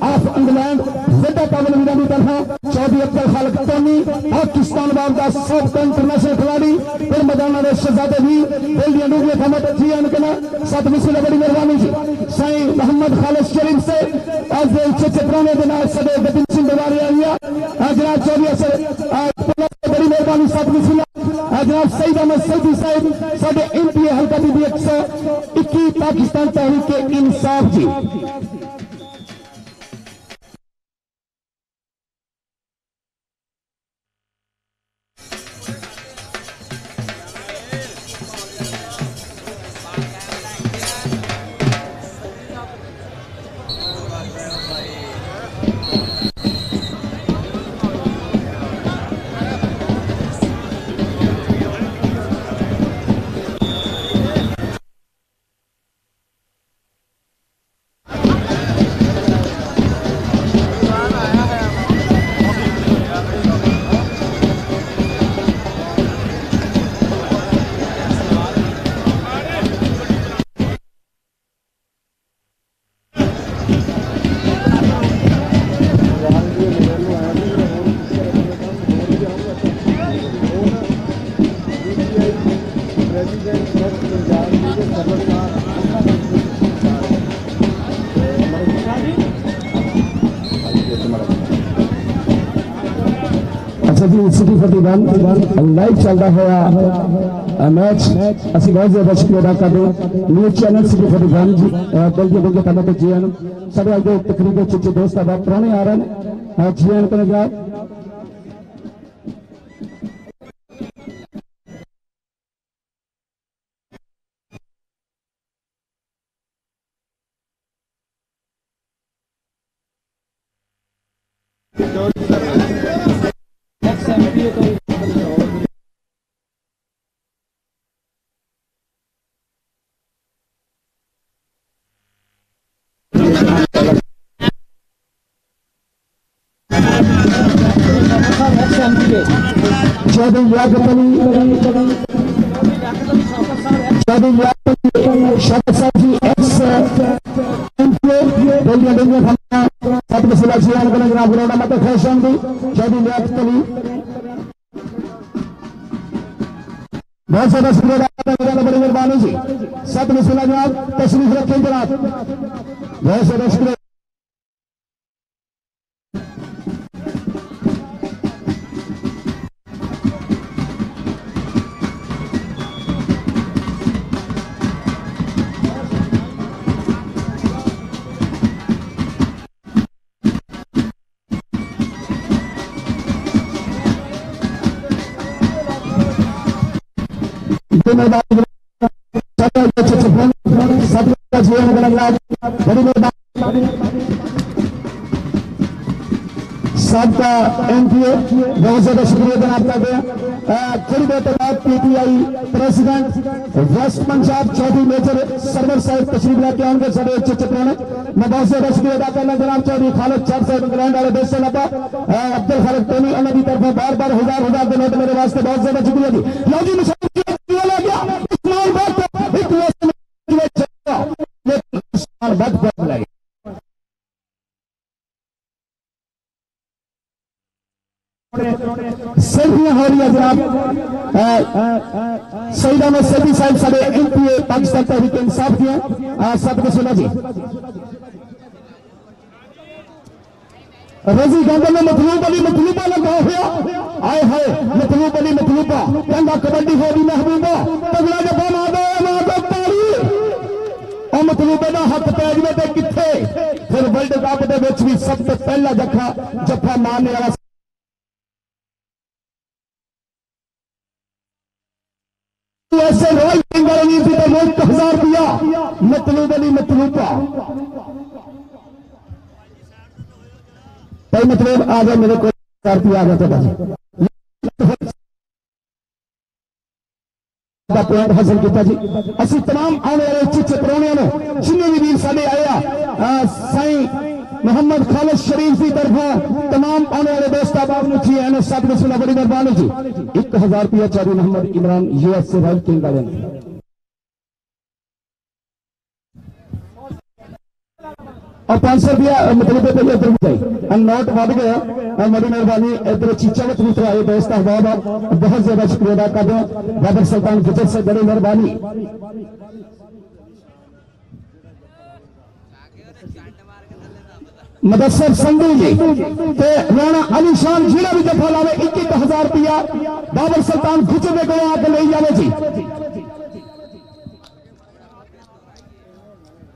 ऑफ इंग्लैंड जिंदा काबिल की तरफ चौधरी अब्दुल खालिद टोनी पाकिस्तान बाब का सब इंटरनेशनल खिलाड़ी फिर मैदान में शहजादे भी बेल्डिया डूबे थमत थी अनकना सात मिसल बड़ी मेहरबानी जी साईं मोहम्मद खालिद शरीफ से आज चित्रों दिन सदे गतिन सिंह दवारी आया जनाब चौधरी से बड़ी मेहरबानी सात मिसल जनाब सईद अहमद सईदी साहब साढ़े एमपी हल्का बीबी 121 पाकिस्तान तहरीक इंसाफ जी सिटी 41 लाइव चलता हुआ मैच असं बहुत ज्यादा शुक्रिया अदा करते हैं न्यूज चैनल सिटी 41 जी बल्कि बल्कि तब तो जी एन साढ़े अगे तकरीबन चिट्टे दोस्त पुराने आ रहे हैं जी एन पंजाब बहुत ज्यादा शुक्रिया बड़ी मेहरबानी जी सत मिसला जनाब तशरीफ रखें जनाब बहुत ज्यादा शुक्रिया सबका एमपीए बहुत ज्यादा शुक्रिया जनाब करते हैं थोड़ी देर के बाद PTI president waste Punjab Chaudhry major Sarwar साहब तशरीफ लेके आएंगे साढ़े चित्रों में मैं बहुत ज्यादा शुक्रिया अदा करना जनाब चौधरी खालिद छठ साहब इंग्लैंड वाले देश से लगा अब्दुल खालिद टोनी अल्लाह की तरफ बार बार हजार के नोट मेरे वास्ते बहुत ज्यादा शुक्रिया जी लो जी सेल्फियां हो रही है जनाब सईद अहमद सईदी साहब साढ़े एमपीए पाकिस्तान तहरीक इंसाफ दिए सबके सुना जी रजी कहते ने मतलूब अली मतलूबा लगा हुआ आए हाय मतलूब अली मतलूबा कहना कबड्डी हो रही महबूबा तगड़ा जफा मार दो ताली और मतलूबे का हक पै जाए तो किथे फिर वर्ल्ड कप के भी सब तो पहला जफा मारने वाला ऐसे रोज नहीं थी तो रोज 1000 दिया मतलूब अली मतलूबा कई मतलब आ गए मेरे को आ गया था पॉइंट हासिल किया जी असं तमाम आने वाले चिट्ठे परौणियों जिन्हें भी वीर साढ़े आया साईं मोहम्मद खालिद शरीफ की तरफ तमाम आने वाले दोस्त अहबाब ने जी एन साथ में सुना बड़ी मेहरबानी जी 1000 रुपया चौधरी मोहम्मद इमरान यूएस से राइट किंग वाले और 500 रुपया मतलब पे इधर जाए नोट बढ़ गया और बड़ी मेहरबानी इधर चीचा में तुम आए दोस्त अहबाब बहुत ज्यादा शुक्रिया अदा कर दो बाबर सुल्तान गुजर से बड़ी मेहरबानी मदसर संधू जी राणा अली शान जिला भी जफा लावे 21,000 रुपया बाबर सुल्तान गुजर को आके ले जावे जी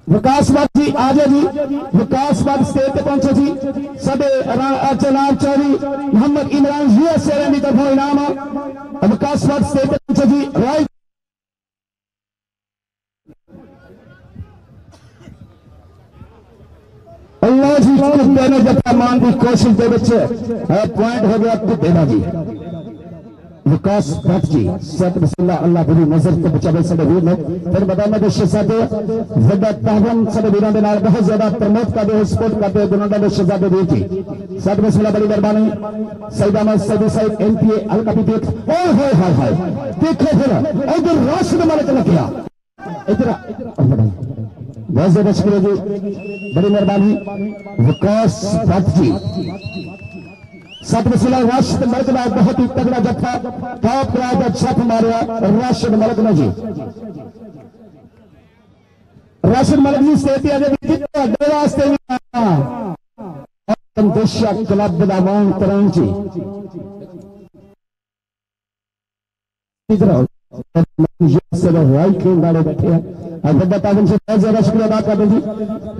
विकासवाद जी आज जी विकासवाद स्टेज पे पहुंचे जी साडे जनाब चौधरी मोहम्मद इमरान यूएस की तरफों इनाम विकासवाद स्टेज पे पहुंचे जी राइट अल्लाह जी कहने जब मान की कोशिश के बच्चे पॉइंट हो गया तो देना जी विकास भट्ट जी सत बिस्मिल्लाह अल्लाह बुरी नजर तो बचावे साडे वीर ने फिर बताना कि शहजादे वड्डा तावन साडे वीरां दे नाल बहुत ज्यादा प्रमोट करदे हो सपोर्ट करदे हो दोनों दे शहजादे वीर जी सत बिस्मिल्लाह बड़ी मेहरबानी सईद अहमद सईदी साहिब एमपीए हल्का भी देख ओए होए हाय हाय देखो फिर उधर राशिद मलिक लग गया इधर बहुत ज्यादा शुक्रिया जी बड़ी मेहरबानी विकास भट्ट जी सत बिस्मिल्लाह राशिद मलिक ने बहुत ही तगड़ा जत्था टॉप क्लास का छप मारिया राशिद मलिक ने जी राशिद मलिक जी स्टेज पे वास्ते क्लब का मान करण जी इधर राइट खेल वाले बैठे हैं ताजन से बहुत ज्यादा शुक्रिया अदा करते जी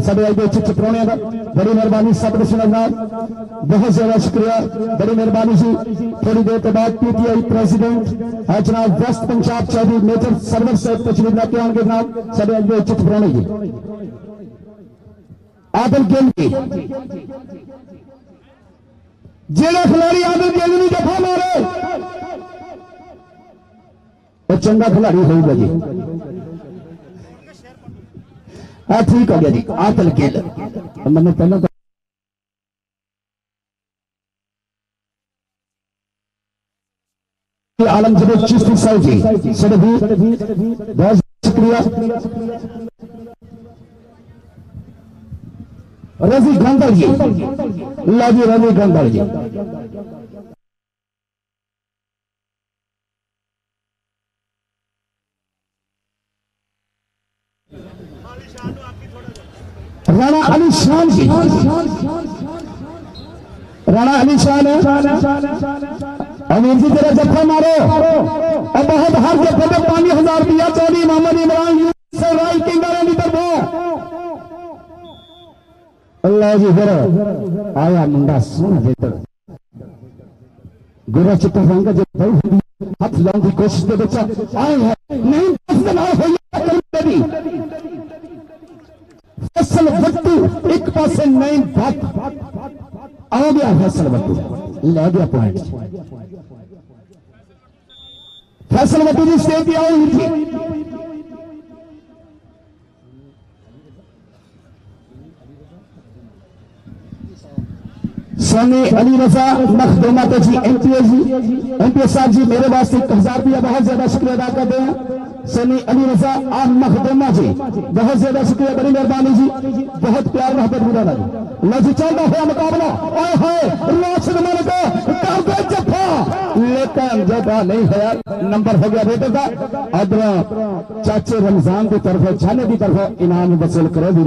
सब चित्र प्रोने का बड़ी मेहरबानी सब बहुत ज्यादा शुक्रिया बड़ी मेहरबानी जी थोड़ी देर के बाद पीटीआई प्रेसिडेंट जनाब वेस्ट पंजाब चौधरी मेजर सरवर से तशरीफ लेके आएंगे जनाब सब चित्र प्रोने जी आदल गेल की जेड़ा खिलाड़ी आदल गेल नहीं जफा मारे वो चंगा खिलाड़ी होगा जी ठीक हो गया जी आदल गेल मैंने पहले तो आलम जब चिश्ती साहब जी सर भी बहुत शुक्रिया रवि गंदल जी लाजी रवि गंदल जी राणा अली शान जी राणा अली शान अमीर जी तेरा जत्था मारो और बहुत हर जत्थे पे 5,000 रुपया चौधरी मोहम्मद इमरान यूएस राय किंग की तरफ अल्लाह जी फिर आया मुंडा सोना देकर गोरा चिट्टा रंग जो हाथ लाने की कोशिश के बच्चा आए है नहीं फैसल वट्टू एक पासे नहीं बात आ गया फैसल वट्टू ले गया पॉइंट फैसल वट्टू जी स्टेज पे आई थी सनी अली रजा मखदूमा तो जी एमपीए साहब जी मेरे वास्ते 1000 रुपया बहुत ज्यादा शुक्रिया अदा करते हैं सनी अली रजा आप मखदूमा जी बहुत ज्यादा शुक्रिया बड़ी मेहरबानी जी बहुत प्यार मोहब्बत मिला जी लजी चलता हुआ मुकाबला ओए हाय राशिद मलिक कर दे जफा लेकिन जगह नहीं है नंबर हो गया बेटे का अदर चाचे रमजान की तरफ छाने की तरफ इनाम वसूल करो भी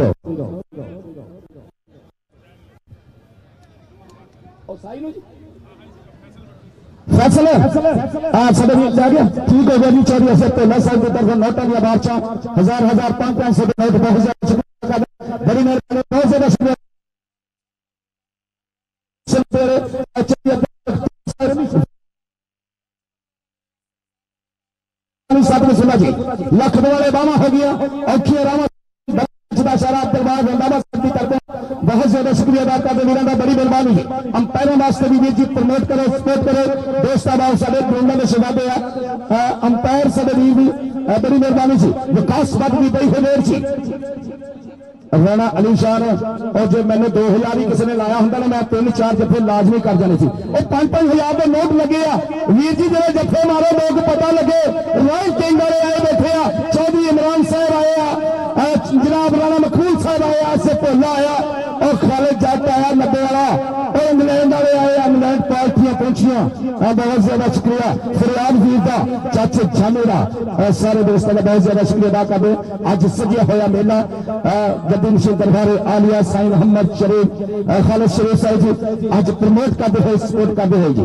फैसले हाँ सब जा गया ठीक हो गया जी चौधरी से पहला साल की तरफ नोटा दिया बादशाह 1000 500 नोट बहुत ज्यादा बड़ी मेहरबानी बहुत ज्यादा शुक्रिया सुना जी लख वाले बामा हो गया औखी रामा बहुत ज्यादा शुक्रिया अदा करते वीर बड़ी मेहरबानी जी अंपायरों वास्ते भी जी प्रमोट करो सपोर्ट करो दोस्त साडे प्रोग्राम में शहजादे अंपायर साडे वीर भी बड़ी मेहरबानी जी विकास बात भी बड़ी हुनेर जी राणा अली शान और जो मैंने 2000 ही किसी ने लाया होंगे ना मैं 3-4 जफे लाजमी कर जाने सी। 5-5 के नोट लगे आ वीर जी जो जफे मारे लोग पता लगे रॉयल किंग वाले आए बैठे आ, चौधरी इमरान साहब आए आ, जनाब राणा मखबूल साहब आए आ, से भोला आया और खालिद जट आया 90 वाला और इंग्लैंड वाले आए, इंग्लैंड पार्टियां पहुंचियां। बहुत ज्यादा शुक्रिया फरियाद वीर का चाचे जाने का सारे दोस्तों का बहुत ज्यादा शुक्रिया अदा कर दो। अज सजिया होया मेला गद्दी नशीन दरबार आलिया साईं मोहम्मद शरीफ खालिद शरीफ साहब जी अज प्रमोट करते हुए सपोर्ट करते हुए जी।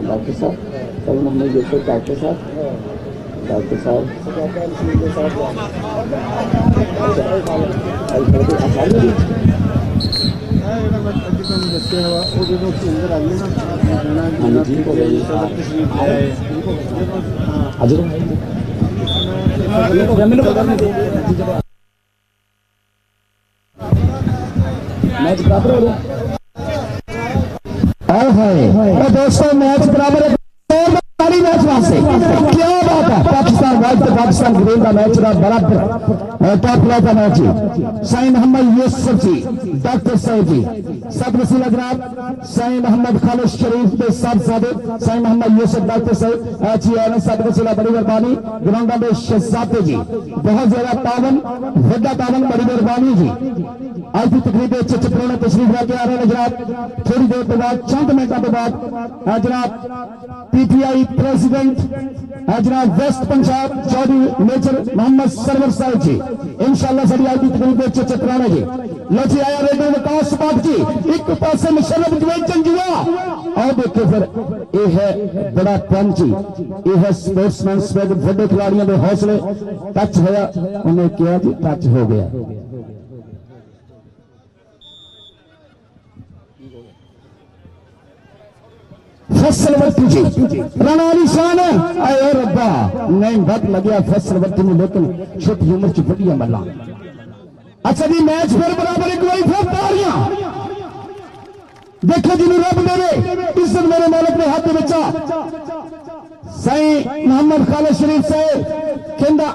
डॉक्टर साहब सर मोहम्मद यूसुफ डॉक्टर साहब मैच बराबर हो गया। दोस्तों मैच बराबर मैच वास्ते क्या बात है। पाकिस्तान वाइज पाकिस्तान ग्रीन का मैच रहा बराबर टॉप क्लास का मैच है। साईं मोहम्मद यूसुफ जी डॉक्टर साहब जी सब वसीला जनाब साईं मोहम्मद खालिद शरीफ के सब सादे साईं मोहम्मद यूसुफ डॉक्टर साहब जी आए सब वसीला बड़ी मेहरबानी ग्राउंड में शहजादे जी बहुत ज्यादा तावन वड्डा तावन बड़ी मेहरबानी जी। आज की तकरीब चित्रौने तशरीफ लेके आ रहे हैं जनाब थोड़ी देर के बाद चंद मिनटों के बाद जनाब पीटीआई प्रेसिडेंट जनाब वेस्ट पंजाब चौधरी मेजर मोहम्मद सरवर साहब जी इंशाअल्लाह साड़ी आज की तकरीब चित्रौने जी लो जी आया रेडियो विकास बाग जी एक पासे मुशर्रफ जंजुआ और देखो फिर यह है बड़ा टन जी यह है स्पोर्ट्समैन स्पिरिट बड़े खिलाड़ियों के हौसले टच होया उन्हें किया जी टच हो गया। फसल वर्ती जी राणा अली शान आए रब्बा नहीं वक्त लगे फसल वर्ती में लेकिन छोटी उम्र च बढ़िया मल्ला। अच्छा जी मैच फिर बराबर एक बार फिर तारियां देखो जी रब मेरे इज्जत मेरे मालिक ने हाथ में साईं मोहम्मद खालिद शरीफ साहब कहंदा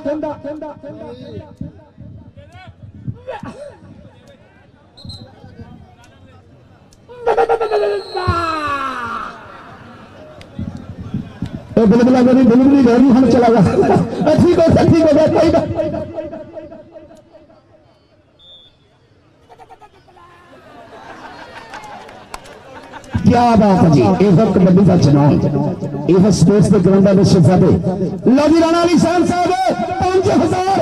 बिल्कुल बिल्कुल हम चला गया ठीक हो गया कोई क्या बात है जी एक वक्त कबड्डी का चुनाव एक स्पोर्ट्स के ग्राउंड में शहजादे लो जी राणा अली शान साहब 5000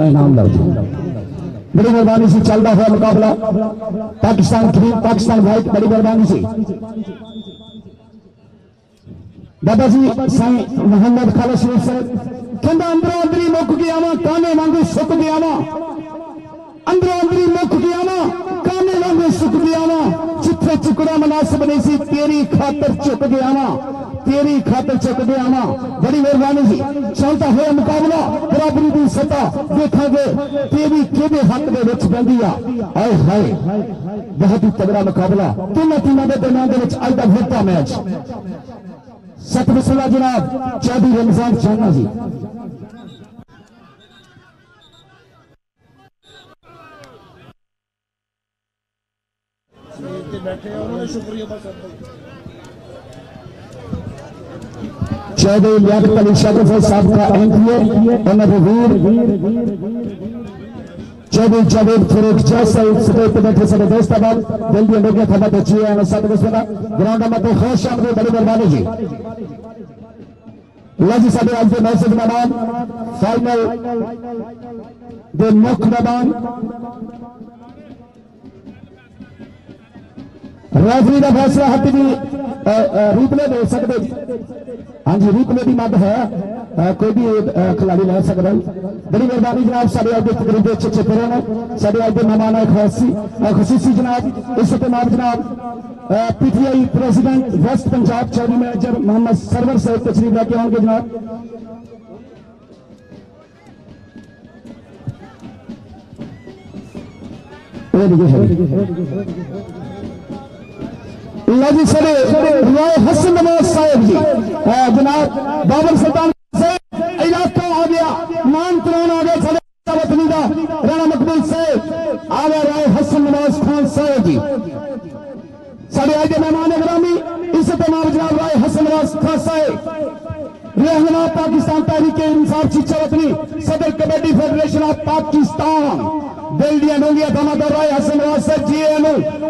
इनाम लग बड़ी मेहरबानी से चल रहा है मुकाबला पाकिस्तान ग्रीन पाकिस्तान व्हाइट बड़ी मेहरबानी से बाबा जी साईं मोहम्मद खालिद शरीफ साहब कहंदा अंदरों अंदरी मुक गया वा काने वांगू सुक गया वा अंदरों अंदरी मुक गया वा काने वांगू सुक गया वा जिथे चुकड़ा मुनासिब नहीं सी तेरी खातर चुक गया वा तेरी खातर चुक गया वा। बड़ी मेहरबानी जी चलता हुआ मुकाबला बराबरी की सतह देखांगे तेरी केदे हक दे विच बंदी आ आए हाय बहुत ही तगड़ा मुकाबला तीनों टीमों के दरमियान दे विच अज दा वड्डा मैच सतवसला जनाब चौधरी रमजान शाना जी चौधरी लियाकत अली शरीफ साहब का एंट्री उन्होंने वीर चौधरी जावेद फरूक जैसे स्टेज पे बैठे सारे दोस्त आबाद जल्दी लोग खबर बची है सब दोस्तों ग्राउंड में तो खुश आमदी बड़ी मेहरबानी जी लो जी साडे आज के मैच के मैदान फाइनल दे मुख्य मैदान रेफरी का फैसला हट जी रिप्ले दे सकते हाँ जी रिप्ले की मद है कोई भी खिलाड़ी ले सकता है। बड़ी मेहरबानी जनाब साढ़े अज के तकरीबन अच्छे अच्छे प्लेयर ने साढ़े अज के मेहमान खसूसी जनाब इस तमाम जनाब PTI president waste Punjab Chaudhry manager Mohammad Sarwar साहब तशरीफ लेके आएंगे जनाब। जी सर हसन नवाज साहब जी जनाब बाबर सुल्तान इलाका आ गया मान तरान आ गया साढ़े वतनी का राणा मकबूल साहब आ गया राय हसन नवाज खान साहब जी साढ़े आज के मेहमान ग्रामी इस तमाम जनाब राय हसन नवाज खान साहब रहनुमा पाकिस्तान तहरीक इंसाफ शिक्षा वतनी सदर कबड्डी फेडरेशन ऑफ पाकिस्तान बेल्डिया डोंगिया धमाका राय हसन नवाज साहब जी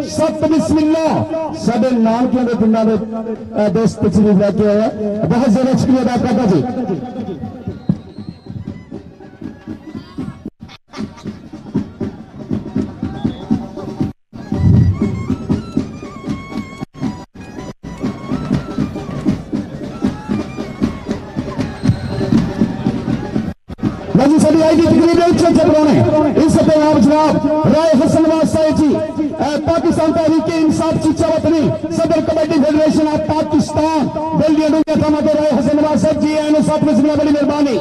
सत बिस्मिल्लाह साढ़े नानकियों के पिंडा में दोस्त तशरीफ लेके आया बहुत ज्यादा शुक्रिया अदा करता जी। जी साड़ी आई की तकरीबन अच्छे अच्छे पुराने इस आप जनाब राय हसन नवाज साहब जी पाकिस्तान तहरीक इंसाफ शिक्षा वतनी सदर कबड्डी फेडरेशन ऑफ पाकिस्तान बेल्डिया डोंगिया धमाका राय हसन नवाज साहब जी साथ में बड़ी मेहरबानी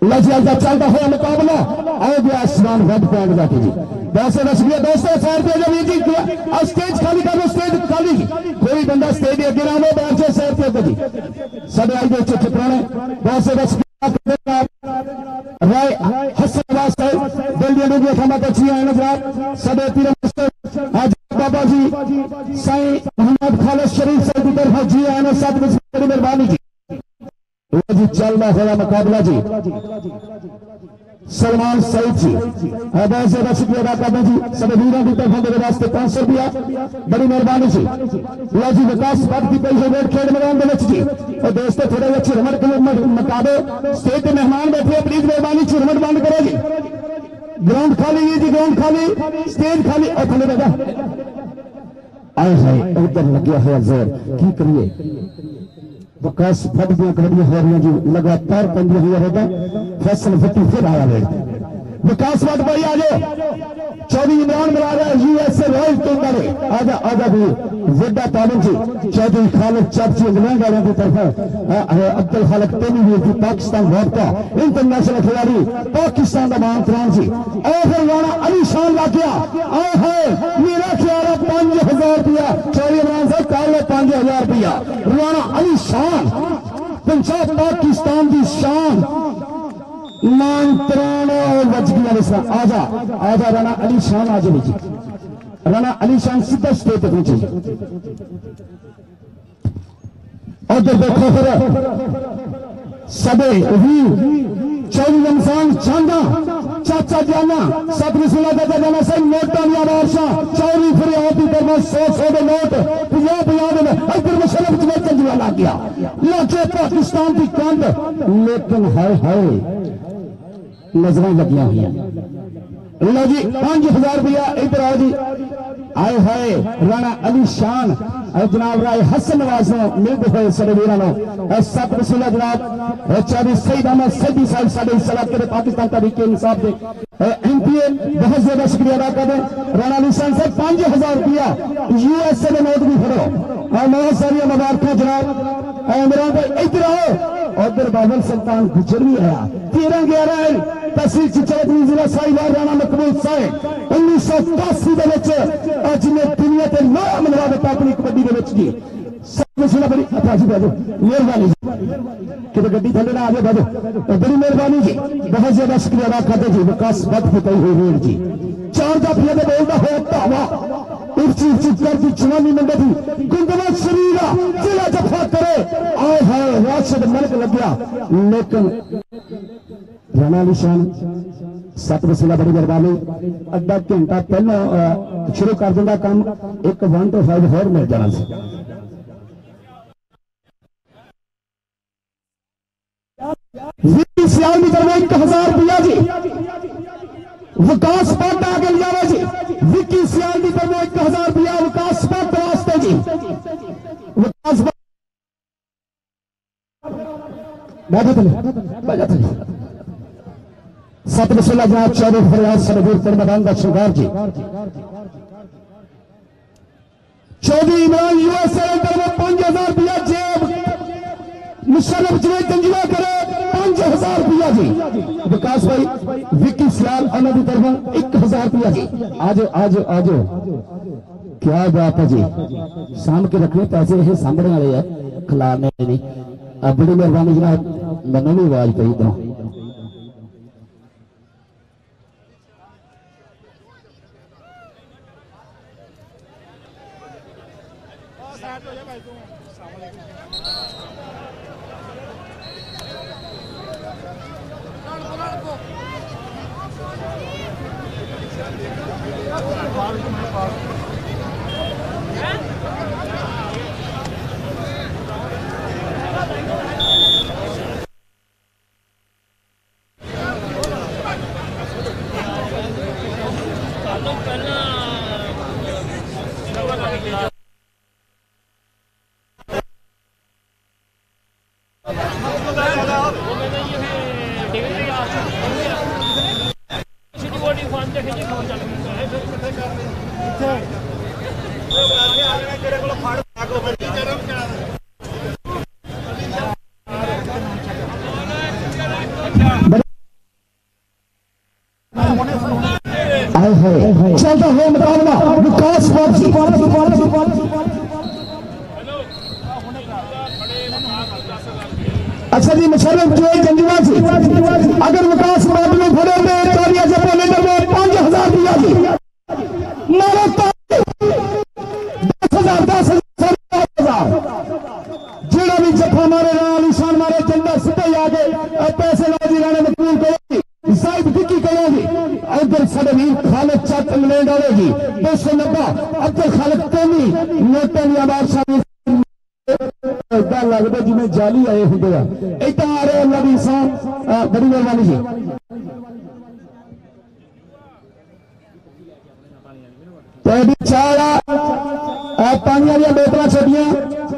लजिया चलता हुआ मुकाबला आओ गया आसमान वेब पॉइंट जाके जी वैसे शुक्रिया दोस्तों सैर पे जब जी स्टेज खाली कर दो स्टेज खाली कोई बंदा स्टेज अगे ना हो बैठ जाए सैर पे जी साढ़े आई के अच्छे पुराने बहुत से राय हसन नवाज साहब बेल्डिया डोंगिया धमाका जी आए नजर साढ़े पीर आज बाबा जी साईं मोहम्मद खालिद शरीफ साहब की तरफ जी आए साथ में बड़ी मेहरबानी जी जी चल रहा हुआ मुकाबला जी सलमान सईद जी बहुत ज्यादा शुक्रिया अदा करते जी सभी वीरों की तरफ मेरे वास्ते 500 रुपया बड़ी मेहरबानी जी लो जी विकास पद की पई है खेल मैदान जी और दोस्तों थोड़े अच्छे चिरमट के मुकाबले स्टेज पे मेहमान बैठे प्लीज मेहरबानी चिरमट बंद करो जी ग्राउंड खाली जी ग्राउंड खाली स्टेज खाली और थले बेटा आए हाय उधर लगे हुआ जोर की करिए विकास फट दिया कबड्डियां हो रही जी लगातार पंजे हुए होगा फैसल फटी फिर आया ले विकास फट भाई आ जाओ 24 इमरान मिला रहा है यूएसए रॉयल टेंडर आजा आजा भी वड्डा तालिम जी चौधरी खालिद चाची इंग्लैंड वालों की तरफ अब्दुल खालिक तेनीवीर की पाकिस्तान वापता इंटरनेशनल खिलाड़ी पाकिस्तान का मान तरान जी और फिर राणा अली शान ला गया मेरा ख्याल है 5000 रुपया चौधरी इमरान साहब काल 5000 रुपया राणा अली शान पंजाब पाकिस्तान की शान मानतरान बच गया आजा आजा राणा अली शान आज जी राणा अली शान सीधा स्टेज पे पहुंचे उधर देखो फिर सबे चौधरी रमजान चांदा चाचा जाना सब रसूला चाचा जाना सब नोटा दिया बादशाह चौधरी फिर आती तरफ 100 के नोट 50 इधर मुशर्रफ जंजुआ लग गया लाके पाकिस्तान की कंध लेकिन हाय हाय नजरें लगिया हुई लो जी 5000 रुपया इधर आओ जी आए हाय राणा अली शान जनाब राय हसन नवाज मिलते हुए साढ़े वीरों सत रसूला जनाब चौधरी सईद अहमद सैदी साहब साढ़े इस इलाके में पाकिस्तान तहरीक इंसाफ के एमपीए बहुत ज्यादा शुक्रिया अदा करते राणा अली शान साहब 5000 रुपया यूएसए में नोट भी फड़ो और बहुत सारी मुबारक जनाब इमरान भाई इधर आओ उधर बाबर सुल्तान गुजर भी आया 13-11 तहसील चिचौधरी जिला साहिवाल राणा मकबूल साहब 1981 जिन्हें दुनिया के नाम मिलवा दिता अपनी कबड्डी की बड़ी मेहरबानी कि गड्डी थले ना आ जाए बाजो बड़ी मेहरबानी जी बहुत ज्यादा शुक्रिया अदा करते जी विकास बद फुटाई हुई वीर जी 4 जाफिया ने बोलता हो धावा उर्ची चित्तर की चुनावी मंडल थी गुंदवा शरीर जिला जफा करे आए हाय राशिद मलिक लग गया लेकिन राणा अली शान सत रसूला बड़ी मेहरबानी अद्धा घंटा पहला शुरू कर देंगे काम एक 1 to 5 होर मिल जाना सी सियाल की तरफ 1000 रुपया जी विकास पट आगे जावे जी विकी सियाल की तरफ 1000 रुपया विकास पट वास्ते जी विकास सत मसला जनाब 14 फरियाद सरबीर पर मैदान का श्रृंगार जी 24 इमरान यूएसए में 5000 रुपया जेब मुशर्रफ जंजुआ करे 5000 रुपया जी विकास भाई विक्की सियाल अनदी तरफ 1000 रुपया जी आज आज आज क्या बात है जी साम के रखने पैसे ये सामने वाले है खिलाने नहीं बड़ी मेहरबानी जनाब मैंने भी आवाज पई दो चलता है मुकाबला विकास अच्छा जी मुशर्रफ जंजुआ जी अगर विकास में फड़े में 5000 रुपया जी मारो 10,000 जेड़ा भी जफा मारे राना शान मारे चंदा सीधे आके पैसे लाजी राणे मकबूल करेगी साहिब विक्की करेगी उधर साढ़े वीर खालिद चट इंग्लैंड आएगी 290 अब्दुल खालिद कौमी नोटन या बादशाह इदा लगता जिम्मे जाली आए होंगे इतना आ रहे अल्लाह की इंसान बड़ी मेहरबानी जी पानी वाली बोतल छोटियां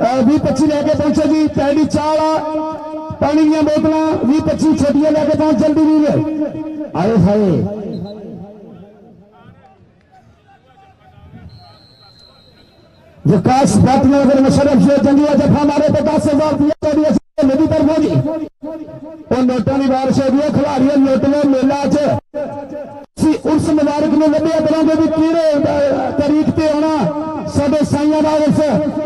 20-25 लैके पहुंचे जी पैडी चाल पानी दी बोतल 20-25 छोटियां लैके पहुंच जल्दी भी आए हाए विकास अगर मुशर्रफ जंजुआ जफा मारे तो 10,000 रुपया मेरी तरफ होगी और नोटों की बारिश होगी खिलाड़ी नोटों मेला उस मुबारक ने लभ्या करेंगे भी किहड़े तारीख से आना साडे साइयां का उर्स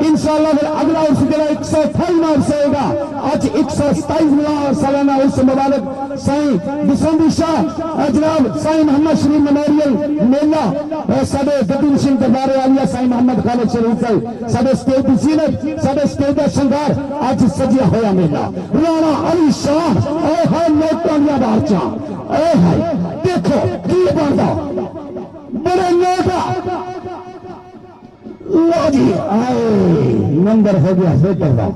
इंशाअल्लाह फिर अगला उर्स जो 128वां उर्स होगा अज 127वां सालाना उर्स मुबारक साईं बिसंदी शाह जनाब साईं मोहम्मद शरीफ मेमोरियल मेला साडे गद्दी नशीन दरबार आलिया साईं मोहम्मद खालिद शरीफ साहब साडे स्टेज की जीनत साडे स्टेज का श्रृंगार अज सजिया होया मेला राणा अली शाह ओए हाय नोटां दी बारचा ओए हाय देखो की बनदा बड़े नोट लो जी आए नंबर हो गया बेटर का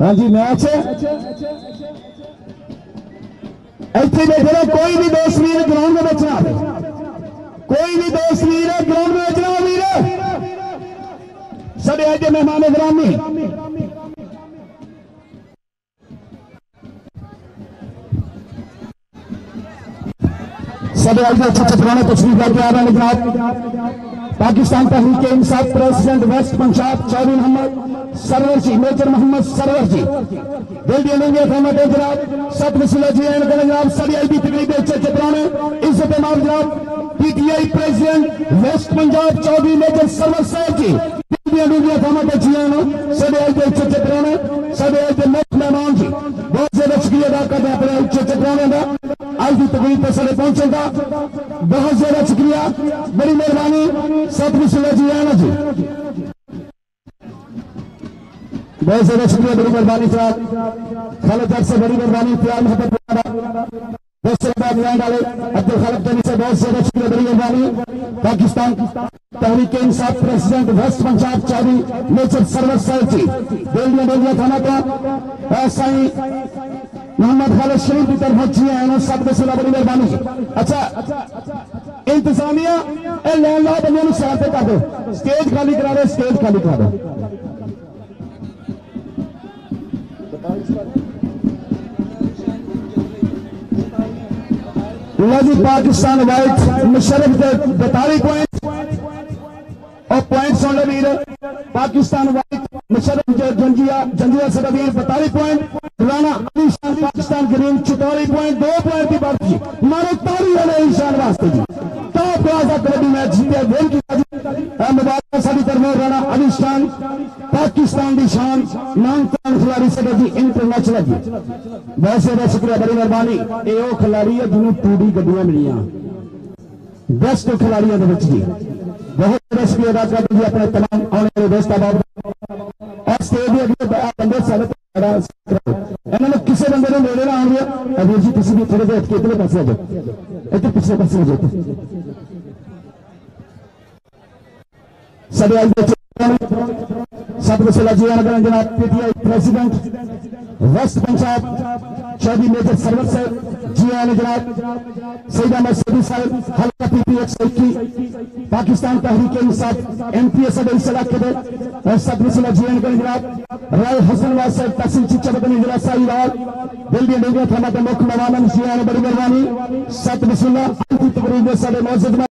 हाँ जी मैच इतने देखो कोई भी दोस्त वीर ग्राउंड में बचना कोई भी दोस्त वीर ग्राउंड में बचना वीर साढ़े अज मेहमान ग्रामी साढ़े अज अच्छे पुराने तस्वीर करके आ रहे हैं जनाब Pakistan Tehreek Insaf president waste Punjab Chaudhry Mohammad Sarwar ji major Mohammad Sarwar ji दिल दी लेंगे फॉर्मेट जनाब सत वसीला जी एंड करें जनाब सारी आई भी तकरीब अच्छे पुराने इज्जत माफ जनाब PTI president waste Punjab Chaudhry major Sarwar साहब जी फॉर्मेट अच्छी साढ़े अज अच्छे पुराने साढ़े अज मुख्य मेहमान जी बहुत ज्यादा शुक्रिया अदा करते हैं अपने अच्छे पुराने का आज की तकरीब पर सारे पहुंचेगा बहुत ज्यादा शुक्रिया बड़ी मेहरबानी सतगुरु जी आना जी बहुत ज्यादा शुक्रिया बड़ी मेहरबानी साहब खालिद से बड़ी मेहरबानी प्यार मोहब्बत वाले अब्दुल खालिद से बहुत ज्यादा शुक्रिया बड़ी मेहरबानी Pakistan Tehreek Insaf president waste Punjab Chaudhry major Sarwar साहब जी बेलिया थाना का साईं मोहम्मद खालिद शरीफ की तरफ जी आए सब दसिला बड़ी मेहरबानी अच्छा इंतजामिया लैन ला बंदे साइड पे कर दो स्टेज खाली करा दो स्टेज खाली करा दो लो जी पाकिस्तान वाइट मुशर्रफ के 42 पॉइंट और पॉइंट सुन लो वीर पाकिस्तान वाइट मुशर्रफ जंजुआ से वीर 42 पॉइंट राना अली शान पाकिस्तान ग्रीन 44 पॉइंट 2 पॉइंट की बढ़ती मारो ताली वाले ईशान वास्ते जी टॉप क्लास कबड्डी मैच जीते वेल की मुबारक साडी तरफ राना अली शान पाकिस्तान की शान नामकान खिलाड़ी से जी इंटरनेशनल जी वैसे बहुत शुक्रिया बड़ी मेहरबानी ये वो खिलाड़ी है जिन्होंने टूडी गड्डियां मिलियां बेस्ट खिलाड़ियों के जी बहुत बड़ा शुक्रिया अदा करते जी अपने तमाम आने वाले दोस्त और स्टेज के अगले बंदे सारे इन्होंने किसी बंदे ने मेरे ना आने अभी जी किसी भी थोड़े देर कितने पासे आ जाओ इतने पिछले पासे आ जाओ सभी आज जनाब PTI president waste Punjab Chaudhry major Sarwar साहब जी आने जनाब सईद अहमद सदी साहब हल्का पीपीएक्स की पाकिस्तान तहरीक इंसाफ एमपीएस इस इलाके के और सदरसला जी आने जनाब राय हसन वाज साहब तहसील शिक्षा बदनी जिला साहिवाल दिल्ली इंडिया थाना के मुख्य मेहमान जी आने बड़ी मेहरबानी सत बिस्मिल्लाह तकरीब साडे मौजूद